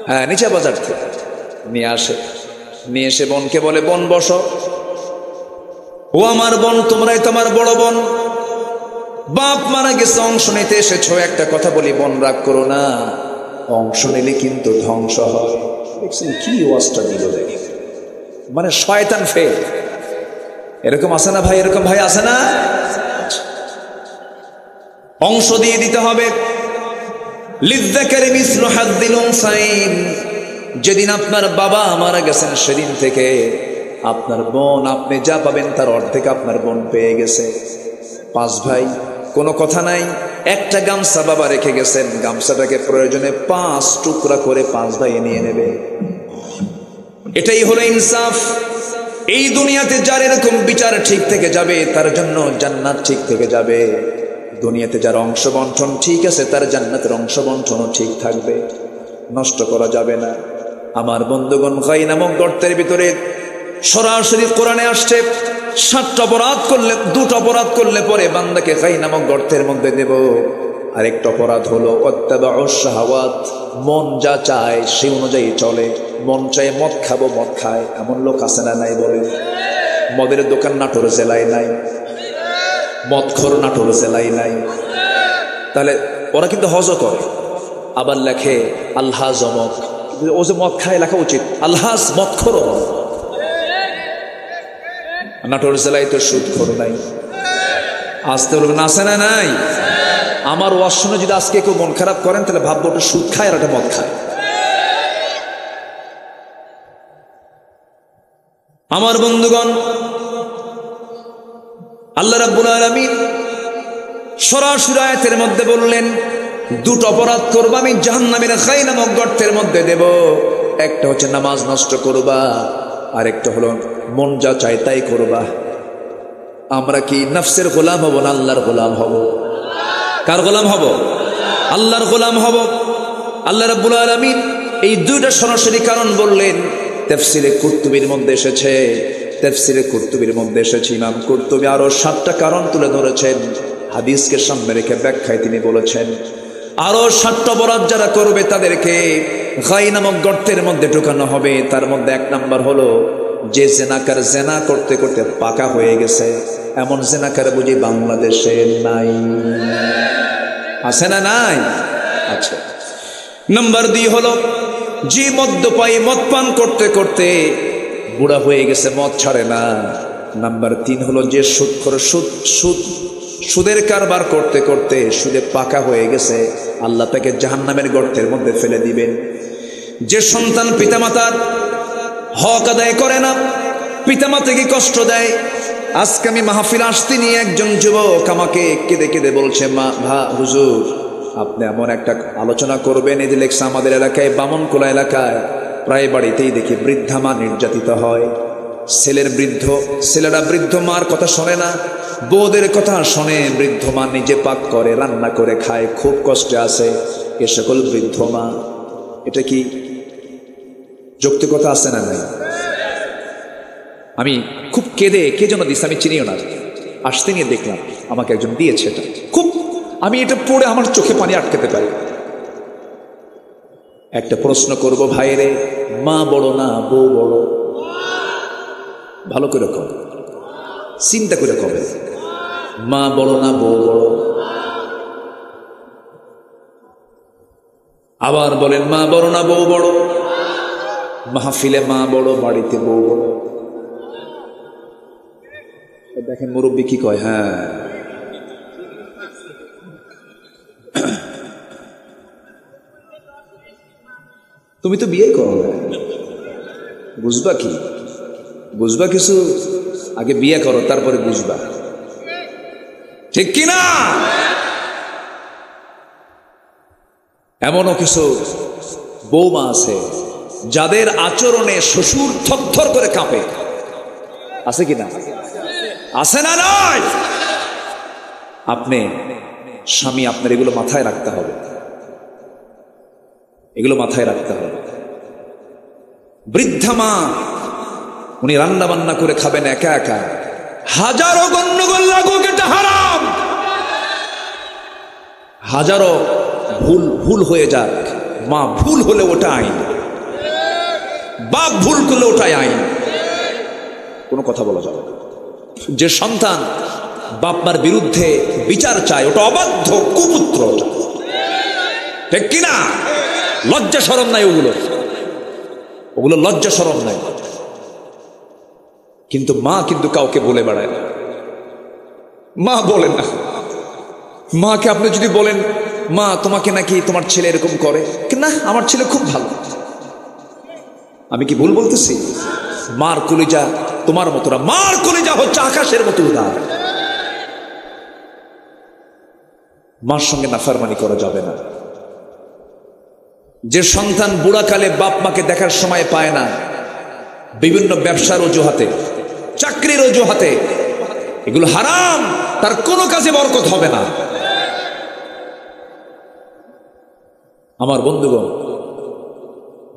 [SPEAKER 1] হ্যাঁ নিচা বাজার থেকে নিয়ে আসে। নিয়ে এসে বোনকে বলে, বোন বসো। ও আমার বোন, তোমরাই তোমার বড় বোন, বাপ মারা গেছে, অংশ নিতে এসেছো। একটা কথা বলি, বোন রাগ করো না, অংশ নিলে কিন্তু ধ্বংস হয়। দেখছেন কি ওয়াজটা দিল, দেখি মানে শয়তান ফেল। এরকম আছে না ভাই? এরকম ভাই আছে না? অংশ দিয়ে দিতে হবে। লিযযাকারি মিসলু হাযযিল উনসায়াইন। যেদিন আপনার বাবা মারা গেছেন সেদিন থেকে আপনার বোন, আপনি যা পাবেন তার অর্ধেক আপনার বোন পেয়ে গেছে। 5 ভাই, কোনো কথা নাই। একটা গামছা বাবা রেখে গেছেন, গামছাটাকে প্রয়োজনে 5 টুকরা করে 5 ভাই নিয়ে নেবে। এটাই হলো ইনসাফ। এই দুনিয়াতে যার এরকম বিচার ঠিক থেকে যাবে, তার জন্য জান্নাত ঠিক থেকে যাবে। দুনিয়াতে যার অংশ বন্টন ঠিক আছে, তার জান্নাতের অংশ বন্টনও ঠিক থাকবে, নষ্ট করা যাবে না। আমার বন্ধুগণ, গাই নামক গর্তের ভিতরে সরাসরি কোরআনে আসছে, 7টা অপরাধ করলে, 2টা অপরাধ করলে পরে বান্দাকে গাই নামক গর্তের মধ্যে দেব। আরেকটা অপরাধ হলো ওয়াত্তাবাউশ শাহাওয়াত। মন যা চায় সে অনুযায়ী চলে। মন চায় মদ খাবো, মদ খায়। এমন লোক আছে না নাই বলেন? মদের দোকান নাটোর জেলায় নাই, মদখোর নাটোর জেলায় নাই। তাহলে ওরা কিন্তু হজও করে, আবার লেখে আলহাজ অমক। ও যে মদ খায় লেখা উচিত আলহাজ মদখোর। নাটোর জেলায় তো সুদখোর নাই। আসতে বলবেন আছে না নাই? আমার ওয়াজ শুনে যদি আজকে কেউ মন খারাপ করেন, তাহলে ভাববো ওটা সুদ খায় আর ওটা মদ খায়। আমার বন্ধুগণ, আল্লাহ রাব্বুল আলামিন সরাসরি আয়াতের মধ্যে বললেন, 2টো অপরাধ করবা আমি জাহান্নামের খাই নামক গর্তের মধ্যে দেব। একটা হচ্ছে নামাজ নষ্ট করবা, আর একটা হলো মন যা চায় তাই করবা। আমরা কি নফসের গোলাম হব না আল্লাহর গোলাম হব? কার গোলাম হব? আল্লাহর গোলাম হব। আল্লাহ রাব্বুল আলামিন এই 2টা সরাসরি কারণ বললেন। তাফসীরে কুরতুবীর মধ্যে এসেছে, তাফসীরে কুরতুবীর মধ্যে এসেছে, ইমাম কুরতুবী আরো 7টা কারণ তুলে ধরেছেন। হাদিসকে সামনে রেখে ব্যাখ্যায় তিনি বলেছেন, আরো 7টা অপরাধ যারা করবে তাদেরকে গাই নামক গর্তের মধ্যে ঢুকানো হবে। তার মধ্যে 1 নাম্বার হলো, যে জেনাকার জেনা করতে করতে পাকা হয়ে গেছে, এমন জেনাকার বুঝি বাংলাদেশে নাই? আছে না নাই? আচ্ছা। নাম্বার 2 হলো, যে মদ্যপায়ী মদ পান করতে করতে বুড়া হয়ে গেছে, মদ ছাড়ে না। নাম্বার 3 হলো, যে সুদখোর, সুদের কারবার করতে করতে সুদে পাকা হয়ে গেছে, আল্লাহ তাকে জাহান্নামের গর্তের মধ্যে ফেলে দিবেন। যে সন্তান পিতামাতার হক আদায় করে না, পিতামাতাকে কষ্ট দেয়। আজকে আমি মাহফিল আসতে নিয়ে একজন যুবক আমাকে কেঁদে কেঁদে বলছে, হুজুর আপনি এমন একটা আলোচনা করবেন। এই যে লেখছে আমাদের এলাকায়, বামনকোলা এলাকায় প্রায় বাড়িতেই দেখি বৃদ্ধা মা নির্যাতিত হয়। ছেলেরা বৃদ্ধ মার কথা শোনে না, বউদের কথা শোনে। বৃদ্ধ মা নিজে পাক করে, রান্না করে খায়, খুব কষ্টে আছে এ সকল বৃদ্ধ মা। এটা কি যৌক্তিকতা আছে না নাই? আমি খুব কেঁদে, কে যেন দিচ্ছে আমি চিনিও না, আসতে নিয়ে দেখলাম আমাকে একজন দিয়েছে। এটা খুব, আমি এটা পড়ে আমার চোখে পানি আটকাতে পারি। একটা প্রশ্ন করব ভাইরে, মা বড় না বউ বড়? ভালো করে কবে, চিন্তা করে কবে, মা বড় না বউ বড়? আবার বলেন, মা বড় না বউ বড়? মাহফিলে মা বড়, বাড়িতে বউ বড়। দেখেন মুরব্বী কি কয়। হ্যাঁ, তুমি তো বিয়ে করো না, বুঝবা কি? বুঝবা কিছু? আগে বিয়ে করো, তারপরে বুঝবা, ঠিক কিনা? এমনও কিছু বৌমা আছে যাদের আচরণে শ্বশুর থরথর করে কাঁপে। আছে কিনা? আছে না নয়? আপনি স্বামী, আপনার এগুলো মাথায় রাখতে হবে। এগুলো মাথায় রাখতে হবে। বৃদ্ধা মা, উনি রান্না বান্না করে খাবেন একা একা, হাজারো গন্ডগোল লাগুক, এটা হারাম। হাজারো ভুল হয়ে যাক, মা ভুল হলে ওটা আইন, বাপ ভুল করলে ওটাই আইন, কোনো কথা বলা যাবে না। যে সন্তান বাপ মার বিরুদ্ধে বিচার চায় ওটা অবাধ্য, কুপুত্র, ঠিক কিনা? লজ্জা শরম নাই ওগুলো লজ্জা শরম নাই। কিন্তু মা কিন্তু কাউকে বলে বেড়ায় না, মা বলেন না। মাকে আপনি যদি বলেন, মা তোমাকে নাকি তোমার ছেলে এরকম করে, না আমার ছেলে খুব ভালো, আমি কি ভুল বলতেছি? মার কলিজা তোমার মতো না, মার কলিজা হচ্ছে আকাশের মতো উদার। মার সঙ্গে নাফরমানি করা যাবে না। যে সন্তান বুড়াকালে বাপ মাকে দেখার সময় পায় না, বিভিন্ন ব্যবসার অজুহাতে, চাকরির অজুহাতে, এগুলো হারাম, তার কোনো কাজে বরকত হবে না। আমার বন্ধুগণ,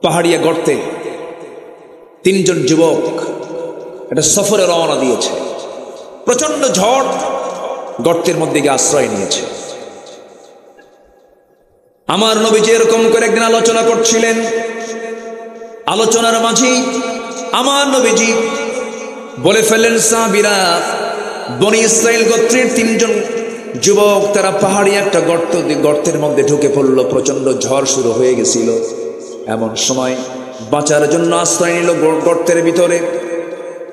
[SPEAKER 1] পাহাড়িয়া গর্তে তিনজন যুবক একটা সফরে রওনা দিয়েছে। প্রচন্ড ঝড়, গর্তের মধ্যে গিয়ে আশ্রয় নিয়েছে। আমার নবীজি এরকম করে একদিন আলোচনা করছিলেন। আলোচনার মাঝে আমার নবীজি বলে ফেললেন, সাহাবীরা, বনি ইসরাইল গোত্রের তিনজন যুবক, তারা পাহাড়ি একটা গর্তের মধ্যে ঢুকে পড়ল। প্রচন্ড ঝড় শুরু হয়ে গেছিল। এমন সময় বাঁচার জন্য আশ্রয় নিল গর্তের ভিতরে।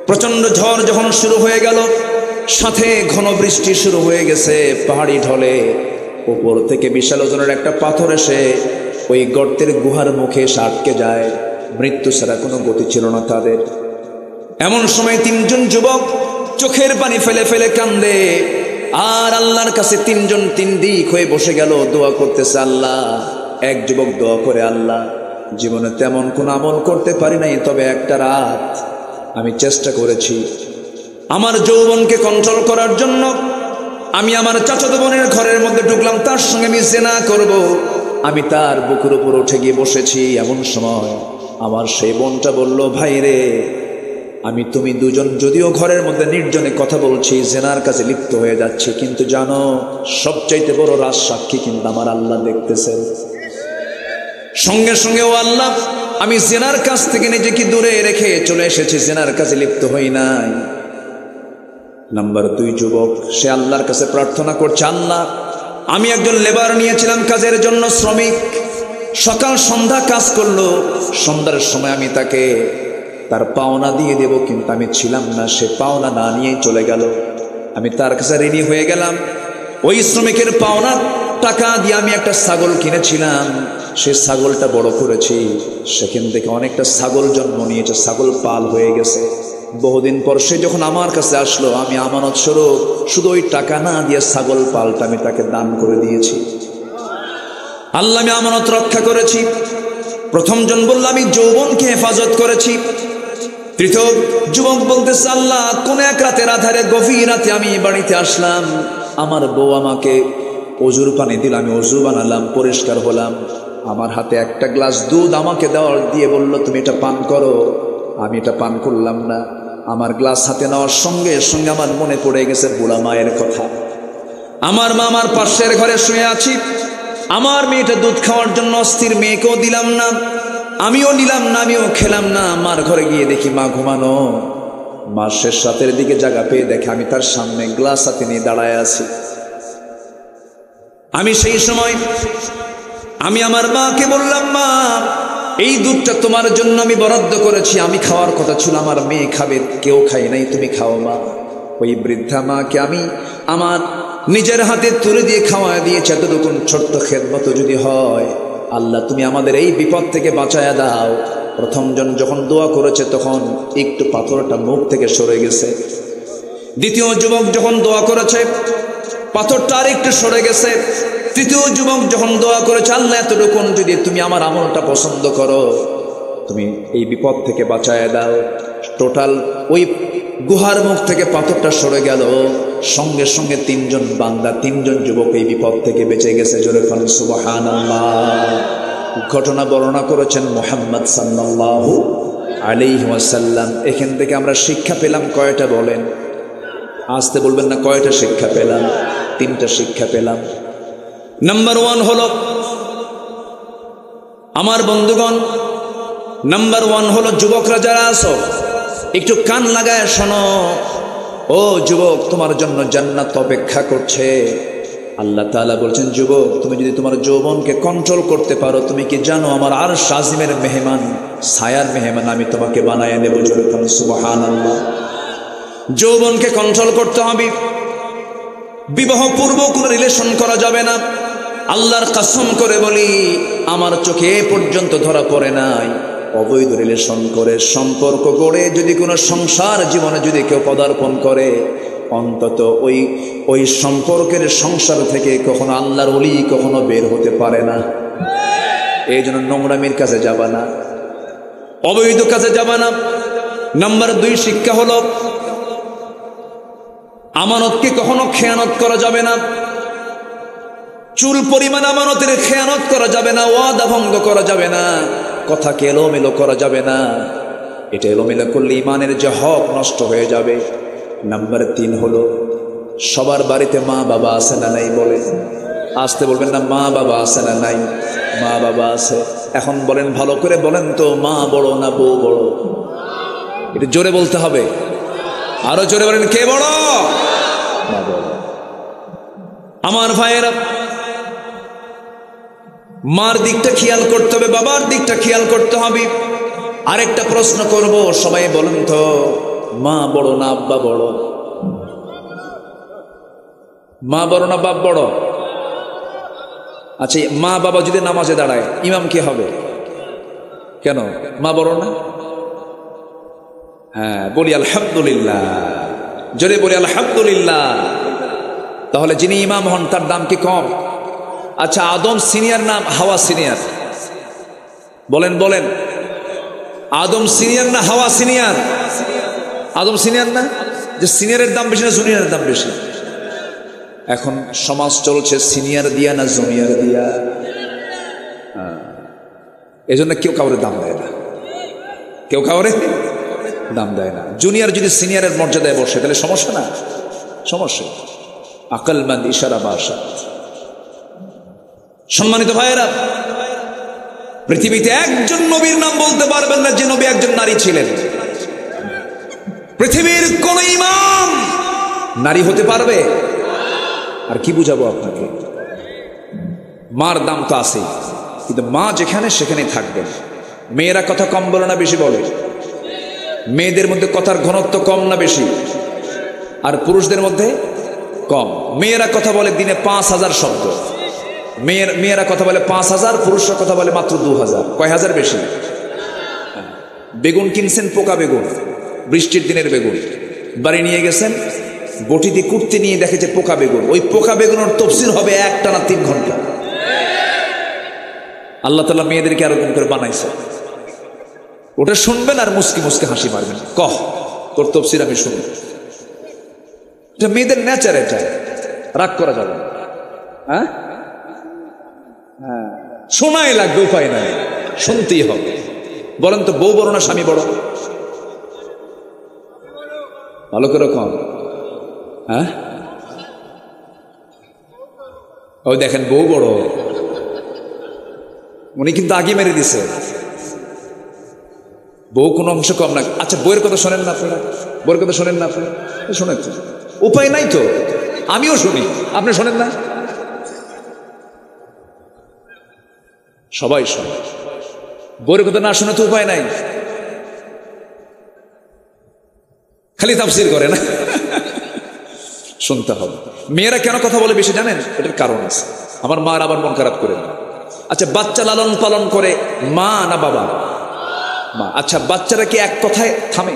[SPEAKER 1] প্রচন্ড ঝড় যখন শুরু হয়ে গেল, সাথে ঘন বৃষ্টি শুরু হয়ে গেছে। পাহাড়ি ঢলে উপর থেকে বিশাল ওজনের একটা পাথর এসে ওই গর্তের গুহার মুখে এসে আটকে যায়। মৃত্যু ছাড়া কোনো গতি ছিল না তাদের। এমন সময় তিনজন যুবক চোখের পানি ফেলে ফেলে কান্দে, আর আল্লাহর কাছে তিনজন তিন দিক হয়ে বসে গেল, দোয়া করতেছে। আল্লাহ, এক যুবক দোয়া করে, আল্লাহ, জীবনে তেমন কোন আমল করতে পারি নাই, তবে একটা রাত আমি চেষ্টা করেছি আমার যৌবনকে কন্ট্রোল করার জন্য। আমি আমার চাচাতো বোনের ঘরের মধ্যে ঢুকলাম, তার সঙ্গে আমি জিনা করব। আমি তার বুকের উপর উঠে গিয়ে বসেছি। এমন সময় আমার সেই বোনটা বলল, ভাই রে, আমি তুমি দুজন যদিও ঘরের মধ্যে নির্জনে কথা বলছি, জেনার কাছে লিপ্ত হয়ে যাচ্ছি, কিন্তু জানো সবচাইতে বড় রাজ সাক্ষী কিন্তু আমার আল্লাহ দেখতেছেন। সঙ্গে সঙ্গে, ও আল্লাহ, আমি জেনার কাছ থেকে নিজেকে দূরে রেখে চলে এসেছি, জেনার কাছে লিপ্ত হই নাই। নাম্বার 2 যুবক, সে আল্লাহর কাছে প্রার্থনা করছে, আল্লাহ, আমি একজন লেবার নিয়েছিলাম কাজের জন্য, শ্রমিক, সকাল সন্ধ্যা কাজ করলো। সন্ধ্যার সময় আমি তাকে তার পাওনা দিয়ে দেব, কিন্তু আমি ছিলাম না, সে পাওনা না নিয়েই চলে গেল। আমি তার কাছে ঋণী হয়ে গেলাম। ওই শ্রমিকের পাওনা টাকা দিয়ে আমি একটা ছাগল কিনেছিলাম, সে ছাগলটা বড় করেছি, সেখান থেকে অনেকটা ছাগল জন্ম নিয়েছে, ছাগল পাল হয়ে গেছে। বহুদিন পর সে যখন আমার কাছে আসলো, আমি আমানত স্বরূপ শুধু ওই টাকা না দিয়ে ছাগল পালটা আমি তাকে দান করে দিয়েছি। আল্লাহ, আমি আমানত রক্ষা করেছি। প্রথম জন বলল, আমি যৌবনকে হেফাজত করেছি। তৃতীয় যুবক বলতেছে, আল্লাহ, কোন এক রাতের আধারে, গভীর রাতে আমি বাড়িতে আসলাম, আমার বউ আমাকে অজুর পানি দিল, আমি অজু বানালাম, পরিষ্কার হলাম। আমার হাতে একটা গ্লাস দুধ আমাকে দিয়ে বলল, তুমি এটা পান করো। আমি এটা পান করলাম না। আমার গ্লাস হাতে নেওয়ার সঙ্গে সঙ্গে আমার মনে পড়ে গেছে বুড়া মায়ের কথা। আমার মা আমার পাশের ঘরে শুয়ে আছি, আমার মেয়েটা দুধ খাওয়ার জন্য অস্থির, মেয়েকেও দিলাম না, আমিও নিলাম না, আমিও খেলাম না। আমার ঘরে গিয়ে দেখি মা ঘুমানো। মা শেষ রাতের দিকে জায়গা পেয়ে দেখে আমি তার সামনে গ্লাস হাতে নিয়ে দাঁড়ায় আছি। আমি সেই সময় আমি আমার মাকে বললাম, মা, এই দুধটা তোমার জন্য আমি বরাদ্দ করেছি, আমি খাওয়ার কথা ছিল, আমার মেয়ে খাবে, কেউ খাই নাই, তুমি খাও মা। ওই বৃদ্ধা মাকে আমি আমার নিজের হাতে তুলে দিয়ে খাওয়া দিয়েছে। এতটুকু ছোট্ট খেদমত যদি হয়, আল্লাহ তুমি আমাদের এই বিপদ থেকে বাঁচায়া দাও। প্রথম জন যখন দোয়া করেছে তখন একটু পাথরটা মুখ থেকে সরে গেছে। দ্বিতীয় যুবক যখন দোয়া করেছে, পাথরটা আর একটু সরে গেছে। তৃতীয় যুবক যখন দোয়া করেছে, আল্লাহ, এতটুকু যদি তুমি আমার আমলটা পছন্দ করো, তুমি এই বিপদ থেকে বাঁচায় দাও। টোটাল ওই গুহার মুখ থেকে পাথরটা সরে গেল। সঙ্গে সঙ্গে তিনজন বান্দা, তিনজন যুবক এই বিপদ থেকে বেঁচে গেছে। জোরে বলেন সুবহানাল্লাহ। ঘটনা বর্ণনা করেছেন মুহাম্মদ সাল্লাল্লাহু আলাইহি ওয়াসাল্লাম। এখান থেকে আমরা শিক্ষা পেলাম কয়টা বলেন? আসতে বলবেন না, কয়টা শিক্ষা পেলাম? 3টা শিক্ষা পেলাম। নাম্বার 1 হলো আমার বন্ধুগণ, নাম্বার 1 হলো যুবকরা যারা আছো একটু কান লাগায় শোনো। ও যুবক, তোমার জন্য জান্নাত অপেক্ষা করছে। আল্লাহ তাআলা বলছেন, যুবক তুমি যদি তোমার যৌবনকে কন্ট্রোল করতে পারো, তুমি কি জানো আমার আরশ আজিমের মেহমান, ছায়ার মেহমান আমি তোমাকে বানায় নেব। জোরে বলুন সুবহানাল্লাহ। যৌবনকে কন্ট্রোল করতে হবে। বিবাহ পূর্ব কোনো রিলেশন করা যাবে না। আল্লাহর কসম করে বলি, আমার চোখে এ পর্যন্ত ধরা পড়ে নাই অবৈধ রিলেশন করে সম্পর্ক গড়ে যদি কোনো সংসার জীবনে যদি কেউ পদার্পণ করে, অন্তত ওই সম্পর্কের সংসার থেকে কখনো আল্লাহর ওলি কখনো বের হতে পারে না। এই জন্য নোংরামির কাছে যাবা না, অবৈধ কাছে যাবা না। নাম্বার 2 শিক্ষা হলো আমানতকে কখনো খেয়ানত করা যাবে না। চুল পরিমাণ আমানতের খেয়ানত করা যাবে না, ওয়াদা ভঙ্গ করা যাবে না, কথাকে এলোমেলো করা যাবে না। এটা এলোমেলো করলে ইমানের যে হক নষ্ট হয়ে যাবে। নাম্বার 3 হলো সবার বাড়িতে মা বাবা আছে না নাই? বলে আসতে বলবেন না, মা বাবা আছে না নাই? মা বাবা আছে। এখন বলেন, ভালো করে বলেন তো, মা বড় না বউ বড়? এটা জোরে বলতে হবে, আরো জোরে বলেন, কে বড়? মা বড়। আমার ভাইয়েরা, মার দিকটা খেয়াল করতে হবে, বাবার দিকটা খেয়াল করতে হবে। আরেকটা প্রশ্ন করব, সবাই বলেন তো, মা বড় না আব্বা বড়? মা বড় না বাপ বড়? আচ্ছা, মা বাবা যদি নামাজে দাঁড়ায়, ইমাম কে হবে? কেন মা বড় না? হ্যাঁ, বলি আলহামদুলিল্লাহ, জোরে বলি আলহামদুলিল্লাহ। তাহলে যিনি ইমাম হন তার দাম কি কম? আচ্ছা, আদম সিনিয়র না হাওয়া সিনিয়র? বলেন বলেন, আদম সিনিয়র না হাওয়া সিনিয়র? আদম সিনিয়র না? যে সিনিয়রের দাম বেশি না জুনিয়রের দাম বেশি? এখন সমাজ চলছে সিনিয়র দিয়া না জুনিয়র দিয়া। এই জন্য কেউ কাউরে দাম দেয় না, কেউ কাউরে দাম দেয় না। জুনিয়র যদি সিনিয়রের মর্যাদায় বসে তাহলে সমস্যা না? সমস্যা। আকলমন্দ ইশারা বাসা। সম্মানিত ভাইয়েরা, পৃথিবীতে একজন নবীর নাম বলতে পারবেন না যে নবী একজন নারী ছিলেন। পৃথিবীর কোন ইমাম নারী হতে পারবে? আর কি বুঝাবো আপনাকে? মার দাম তো আছে, কিন্তু মা যেখানে সেখানেই থাকবেন। মেয়েরা কথা কম বলে না বেশি বলে? মেয়েদের মধ্যে কথার ঘনত্ব কম না বেশি? আর পুরুষদের মধ্যে কম। মেয়েরা কথা বলে দিনে 5000 শব্দ। মেয়েরা কথা বলে 5000, পুরুষরা কথা বলে মাত্র 2000। কয় হাজার বেশি? বেগুন কিনছেন, পোকা বেগুন, বৃষ্টির দিনের বেগুন, বাড়ি নিয়ে গেছেন, বটি দিয়ে কুটতে নিয়ে দেখেছে পোকা বেগুন। ওই পোকা বেগুনের তফসির হবে একটানা 3 ঘন্টা। আল্লাহ তাআলা মেয়েদেরকে এরকম করে বানাইছে। ওটা শুনবেন আর মুস্কি মুস্কি হাসি মারবেন, কহ তোর তফসির আমি শুনব। এটা মেয়েদের নেচার, এটা রাগ করা যাবে না। হ্যাঁ, শোনাই লাগবে, উপায় নাই, শুনতেই হবে। বলেন তো, বউ বড় না স্বামী বড়? ভালো করে কম। হ্যাঁ, ওই দেখেন বউ বড়, উনি কিন্তু আগে মেরে দিছে। বউ কোনো অংশ কম না। আচ্ছা, বইয়ের কথা শোনেন না আপনারা? বইয়ের কথা শোনেন না আপনারা? শোনেন তো, উপায় নাই তো। আমিও শুনি, আপনি শোনেন না? সবাই শোনে। বইয়ের কথা না শুনে তো উপায় নাই, খালি তাফসীর করে না। শুনতে হবে। মেয়েরা কেন কথা বলে বেশি জানেন? এটার কারণ আছে। আমার মার আবার মন খারাপ করে না। আচ্ছা, বাচ্চা লালন পালন করে মা না বাবা? মা। আচ্ছা, বাচ্চারা কি এক কথায় থামে?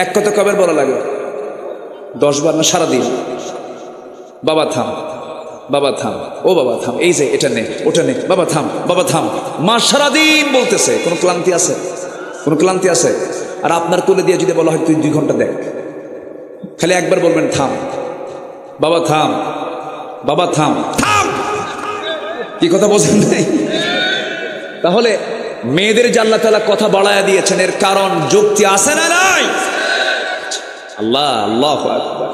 [SPEAKER 1] এক কথা কবে বলা লাগে? 10 বার না সারাদিন? বাবা থাম, বাবা থাম, ও বাবা থাম, এই যে এটা নে ওটা নে, বাবা থাম, বাবা থাম। মা সারাদিন বলতেছে, কোনো ক্লান্তি আছে? কোনো ক্লান্তি আছে? আর আপনার কোলে দিয়ে যদি বলা হয় তুই 2 ঘন্টা দেখ, খালি একবার বলবেন থাম, বাবা থাম, বাবা থাম, থাম। কি কথা বোঝেন নাই? তাহলে মেয়েদের যে আল্লাহ তাআলা কথা বাড়ায়া দিয়েছেন এর কারণ যুক্তি আছে না নাই? আল্লাহ আল্লাহু আকবার।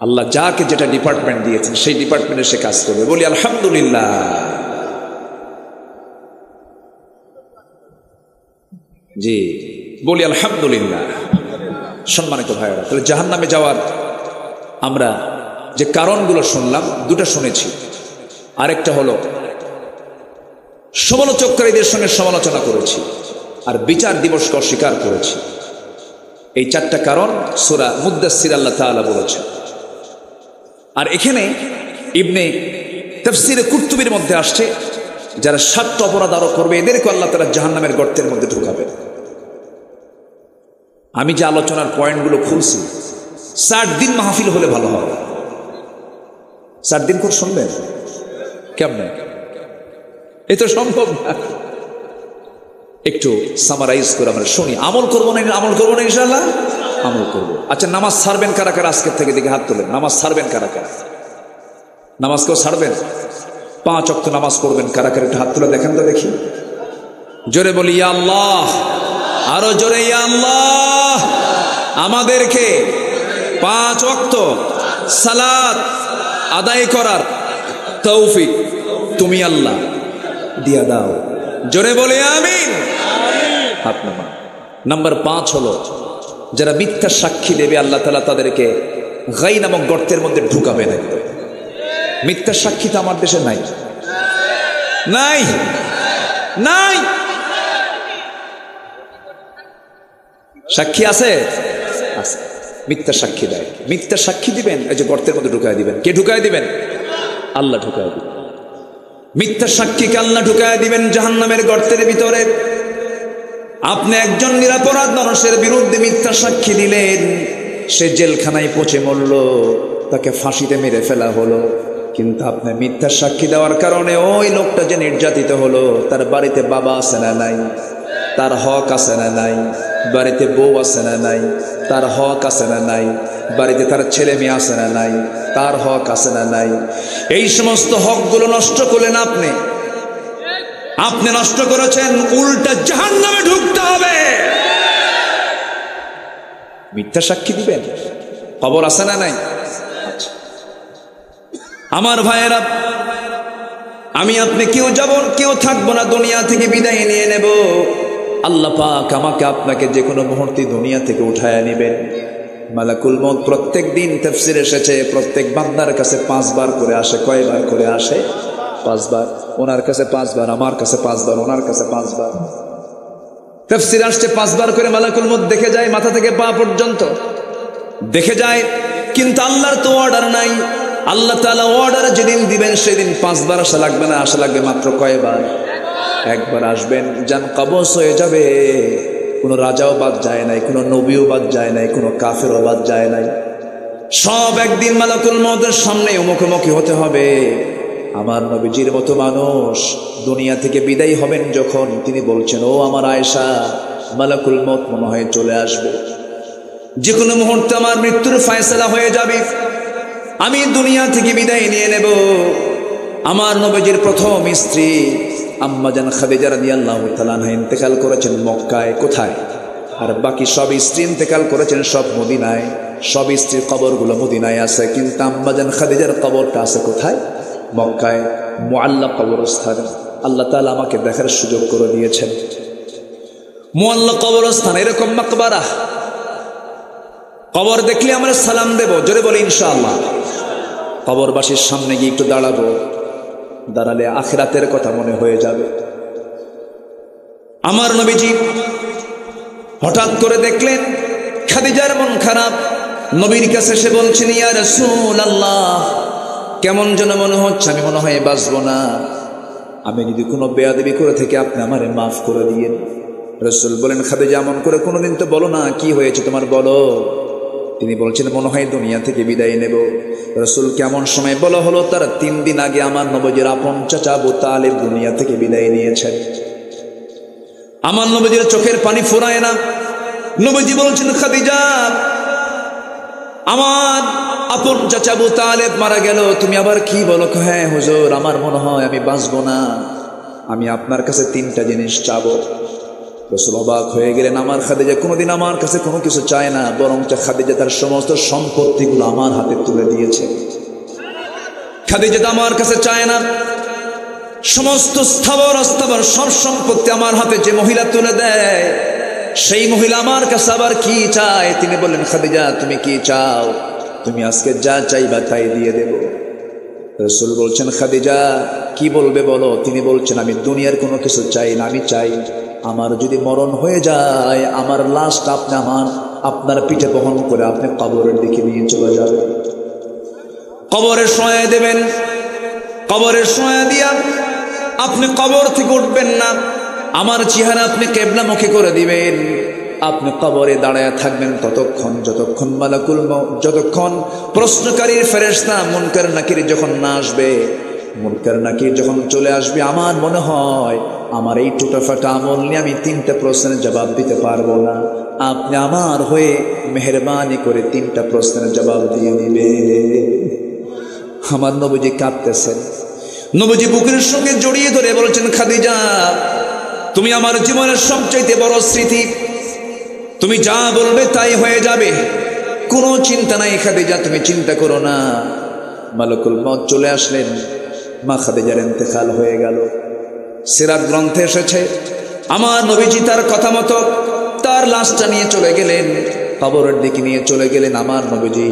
[SPEAKER 1] আল্লাহ যাকে যেটা ডিপার্টমেন্ট দিয়েছেন সেই ডিপার্টমেন্টে সে কাজ করবে। বলি আলহামদুলিল্লাহ। জি বলি আলহামদুলিল্লাহ। সম্মানিত ভাইরা, তাহলে জাহান্নামে যাওয়ার আমরা যে কারণগুলো শুনলাম, দুটো শুনেছি, আরেকটা হলো সমালোচককারীদের সঙ্গে সমালোচনা করেছি, আর বিচার দিবসকে অস্বীকার করেছি। এই চারটা কারণ সূরা মুদ্দাসসির আল্লাহ তাআলা বলেছেন। আর এখানে ইবনে তাফসীরে কুরতুবীর মধ্যে আসছে যারা 7টা অপরাধ আরো করবে এদেরকে আল্লাহ তাআলা জাহান্নামের গর্তের মধ্যে ঢুকাবে। আমি যে আলোচনার পয়েন্টগুলো খুলছি 60 দিন মাহফিল হলে ভালো হবে। 60 দিন করে শুনবেন কেমনে? এ তো সম্ভব না। একটু সামারাইজ করে আমরা শুনি। আমল করবো না? আমল করবো না ইনশাআল্লাহ? আমল করবো। আচ্ছা, নামাজ ছাড়বেন কারা কারা? আজকের থেকে দেখে হাত তোলেন। নামাজ ছাড়বেন কারা কারা? নামাজ কেউ ছাড়বেন? 5 ওয়াক্ত নামাজ পড়বেন কারা কারা? একটু হাত তুলে দেখেন তো দেখি। জোরে বলি ইয়া আল্লাহ। আরো জোরে ইয়া আল্লাহ। আমাদেরকে 5 ওয়াক্ত সালাত আদায় করার তৌফিক তুমি আল্লাহ দিয়া দাও। জোরে বলে আমিন। হাত নামা। নাম্বার 5 হলো যারা মিথ্যা সাক্ষী দেবে আল্লাহ তাআলা তাদেরকে গাই নামক গর্তের মধ্যে ঢুকাবেন। একদম মিথ্যা সাক্ষী তো আমার দেশে নাই, নাই, নাই। সাক্ষী আছে? আছে। মিথ্যা সাক্ষী দেয়, মিথ্যা সাক্ষী দিবেন, এই যে গর্তের মধ্যে ঢুকায় দিবেন। কে ঢুকায় দিবেন? আল্লাহ ঢুকায় দিবেন। মিথ্যা সাক্ষীকে আল্লাহ ঢুকায় দিবেন জাহান্নামের গর্তের ভিতরে। আপনি একজন নিরপরাধ মানুষের বিরুদ্ধে মিথ্যা সাক্ষী দিলেন, সে জেলখানায় পচে মরল, তাকে ফাঁসিতে মেরে ফেলা হলো, কিন্তু আপনি মিথ্যা সাক্ষী দেওয়ার কারণে ওই লোকটা যে নির্যাতিত হলো তার বাড়িতে বাবা আছে না নাই? তার হক আছে না নাই? বাড়িতে বউ আছে না নাই? তার হক আছে না নাই? বাড়িতে তার ছেলে মেয়ে আছে না নাই? তার হক আছে না নাই? এই সমস্ত হকগুলো নষ্ট করলেন আপনি। আপনি নষ্ট করেছেন, উল্টা জাহান্নামে ঢুকতে হবে। মিথ্যা সাক্ষী দিবেন, খবর আছে না নাই? আমার ভাইয়েরা, আমি আপনি কেউ যাব, কেউ থাকবো না, দুনিয়া থেকে বিদায় নিয়ে নেব। আল্লাহ পাক আমাকে আপনাকে যে কোনো মুহূর্তে দুনিয়া থেকে উঠায় নেবেন। মালাকুল মউত প্রত্যেক দিন তাফসীর এসেছে, প্রত্যেক বান্দার কাছে 5 বার করে আসে। কয়বার করে আসে? 5 বার। ওনার কাছে 5 বার, আমার কাছে 5 বার, ওনার কাছে 5 বার। তাফসীর আসছে 5 বার করে মালাকুল মউত দেখে যায়, মাথা থেকে পা পর্যন্ত দেখে যায়। কিন্তু আল্লাহর তো অর্ডার নাই। আল্লাহ তাআলা অর্ডার যেদিন দিবেন সেদিন 5 বার আসা লাগবে না, আসা লাগবে মাত্র কয়বার? একবার আসবেন, জান কবজ হয়ে যাবে। কোনো রাজাও বাদ যায় নাই, কোনো নবীও বাদ যায় নাই, কোনো কাফেরও বাদ যায় নাই। সব একদিন মালাকুল মউতের সামনে মুখোমুখি হতে হবে। আমার নবীজির মতো মানুষ দুনিয়া থেকে বিদায় হবেন যখন, তিনি বলছেন, ও আমার আয়েশা, মালাকুল মউত মনে হয় চলে আসবে, যে কোনো মুহূর্তে আমার মৃত্যুর ফয়সালা হয়ে যাবে, আমি দুনিয়া থেকে বিদায় নিয়ে নেব। আমার নবীজির প্রথম স্ত্রী আম্মা জান খাদিজা রাদিয়াল্লাহু তাআলা আনহা ইন্তেকাল করেছেন মক্কায়। কোথায়? আর বাকি সব স্ত্রী ইন্তেকাল করেছেন সব মদিনায়। সব স্ত্রীর কবরগুলো মদিনায় আছে, কিন্তু আম্মা জান খাদিজার কবরটা আছে কোথায়? মক্কায়, মুআল্লা কবরস্থানে। আল্লাহ তাআলা আমাকে দেখার সুযোগ করে দিয়েছেন। মুআল্লা কবরস্থান, এরকম মাকবারা, কবর দেখলে আমরা সালাম দেব। জোরে বলি ইনশাআল্লাহ। কবরবাসীর সামনে গিয়ে একটু দাঁড়াবো, দাঁড়ালে আখিরাতের কথা মনে হয়ে যাবে। আমার নবীজি হঠাৎ করে দেখলেন খাদিজার মন খারাপ। নবীর কাছে এসে বলছেন, ইয়া রাসূলুল্লাহ, কেমন যেন মনে হচ্ছে, আমি মনে হয় বাঁচবো না। আমি যদি কোনো বেয়াদবি করে থেকে আপনি আমারে মাফ করে দিয়েন। রাসূল বলেন, খাদিজা এমন করে কোনোদিন তো বলো না, কি হয়েছে তোমার বলো। তিনি বলছেন, মনে হয় দুনিয়া থেকে বিদায় নেব। রাসূল কেমন সময় বলা হলো, তার 3 দিন আগে আমার নবীর আপন চাচা আবু তালেব দুনিয়া থেকে বিদায় নিয়েছেন। আমার নবীর চোখের পানি ফুরায় না। নবীজি বলছেন, খাদিজা, আমার আপন চাচা আবু তালেব মারা গেল, তুমি আবার কি বলো? হ্যাঁ হুজুর, আমার মনে হয় আমি বাঁচবো না। আমি আপনার কাছে তিনটা জিনিস চাবো। রাসূল অবাক হয়ে গেলেন, আমার খাদিজা কোনোদিন আমার কাছে কোনো কিছু চায় না, বরং খাদিজা তার সমস্ত সম্পত্তিগুলো আমার হাতে তুলে দিয়েছে। খাদিজা তো আমার কাছে চায় না, সমস্ত স্থাবর অস্থাবর সব সম্পত্তি আমার হাতে যে মহিলা তুলে দেয়, সেই মহিলা আমার কাছে আবার কি চায়? তিনি বললেন, খাদিজা তুমি কি চাও? তুমি আজকে যা চাইবা তাই দিয়ে দেব। রাসূল বলছেন, খাদিজা কি বলবে বলো? তিনি বলছেন, আমি দুনিয়ার কোনো কিছু চাই না, আমি চাই আমার যদি মরণ হয়ে যায়, আমার লাশটা আপনি আপনার পিঠে বহন করে আপনি কবরের দিকে নিয়ে চলে যাবেন, কবরে শোয়া দেবেন। কবরে শোয়া দিয়া আপনি কবর থেকে উঠবেন না, আমার চেহারা আপনি কিবলামুখী করে দিবেন। আপনি কবরে দাঁড়ায় থাকবেন ততক্ষণ যতক্ষণ মালাকুল মউত, যতক্ষণ প্রশ্নকারীর ফেরেশতা মুনকার নাকির যখন না আসবে। মুনকার নাকির যখন চলে আসবে, আমার মনে হয় আমার এই টুটাফাটা আমল নিয়ে আমি তিনটা প্রশ্নের জবাব দিতে পারবো না। আপনি আমার হয়ে মেহেরবানি করে তিনটা প্রশ্নের জবাব দিয়ে দিবে। আমার নবীজি কাঁদতেছেন, নবীজি বুকের সঙ্গে জড়িয়ে ধরে বলছেন, খাদিজা তুমি আমার জীবনের সবচাইতে বড় স্মৃতি, তুমি যা বলবে তাই হয়ে যাবে, কোনো চিন্তা নাই খাদিজা, তুমি চিন্তা করো না। মালাকুল মউত চলে আসলেন, মা খাদিজার ইন্তেকাল হয়ে গেল। সিরাত গ্রন্থে এসেছে, আমার নবীজি তার কথা মতো তার লাশটা নিয়ে চলে গেলেন, কবরের দিকে নিয়ে চলে গেলেন। আমার নবীজি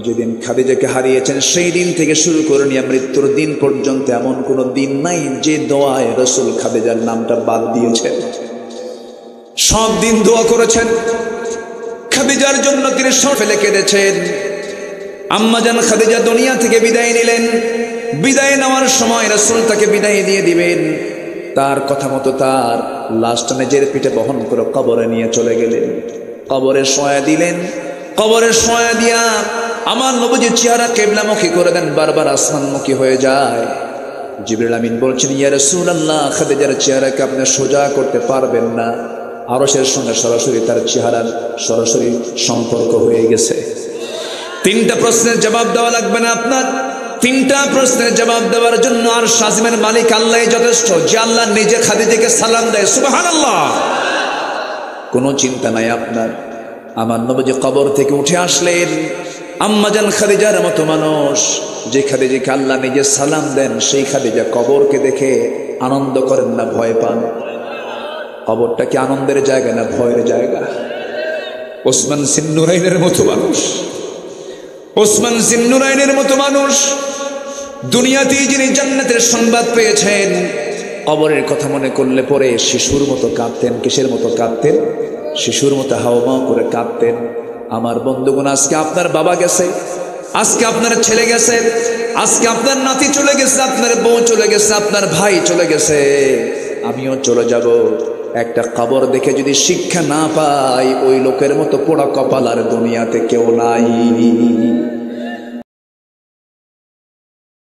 [SPEAKER 1] যেদিন খাদিজাকে হারিয়েছেন, সেই দিন থেকে শুরু করে নিয়ে মৃত্যুর দিন পর্যন্ত এমন কোনো দিন নাই যে দোয়ায় রাসূল খাদিজার নামটা বাদ দিয়েছেন। সব দিন দোয়া করেছেন, খাদিজার জন্য তিনি সব ফেলে কেঁদেছেন। আম্মাজান খাদিজা দুনিয়া থেকে বিদায় নিলেন, বিদায় নেওয়ার সময় রাসূল তাকে বিদায় দিয়ে দিবেন। তার কথা মতো তার লাশটা নিজের পিঠে বহন করে কবরে নিয়ে চলে গেলেন, কবরে শোয়া দিলেন। কবরে শোয়া দিয়া আমার নবীজির চেহারা কিবলামুখী করে দেন, বারবার আসমানমুখী হয়ে যায়। জিবরিল আমিন বলছেন, ইয়া রাসূলুল্লাহ, খাদিজার চেহারাকে আপনি সোজা করতে পারবেন না, আরশের সঙ্গে সরাসরি তার চেহারার সরাসরি সম্পর্ক হয়ে গেছে। তিনটা প্রশ্নের জবাব দেওয়া লাগবে না আপনার, তিনটা প্রশ্নের জবাব দেওয়ার জন্য আর শাজিমের মালিক আল্লাহ যথেষ্ট, যে আল্লাহ নিজে খাদিজাকে সালাম দেয়। সুবহানাল্লাহ, কোনো চিন্তা নাই আপনার। আমার নবীজি কবর থেকে উঠে আসলেন, আম্মাজান খাদিজার মতো মানুষ, যে খাদিজাকে আল্লাহ নিজে সালাম দেন, সেই খাদিজা কবরকে দেখে আনন্দ করেন না ভয় পান? কবরটা কি আনন্দের জায়গা না ভয়ের জায়গা? ওসমান জিন্নুরাইনের মতো মানুষ, ওসমান জিন্নুরাইনের মতো মানুষ দুনিয়াতেই যিনি জান্নাতের সংবাদ পেয়েছেন, কবরের কথা মনে করলে পরে শিশুর মতো কাঁদতেন। কিসের মতো কাঁদতেন? শিশুর মতো হাওমাও করে কাঁদতেন। আমার বন্ধুগণ, আজকে আপনার বাবা গেছে, আজকে আপনার ছেলে গেছে, আজকে আপনার নাতি চলে গেছে, আপনার বউ চলে গেছে, আপনার ভাই চলে গেছে, আমিও চলে যাব। একটা কবর দেখে যদি শিক্ষা না পাই, ওই লোকের মতো পোড়া কপাল আর দুনিয়াতে কেউ নাই।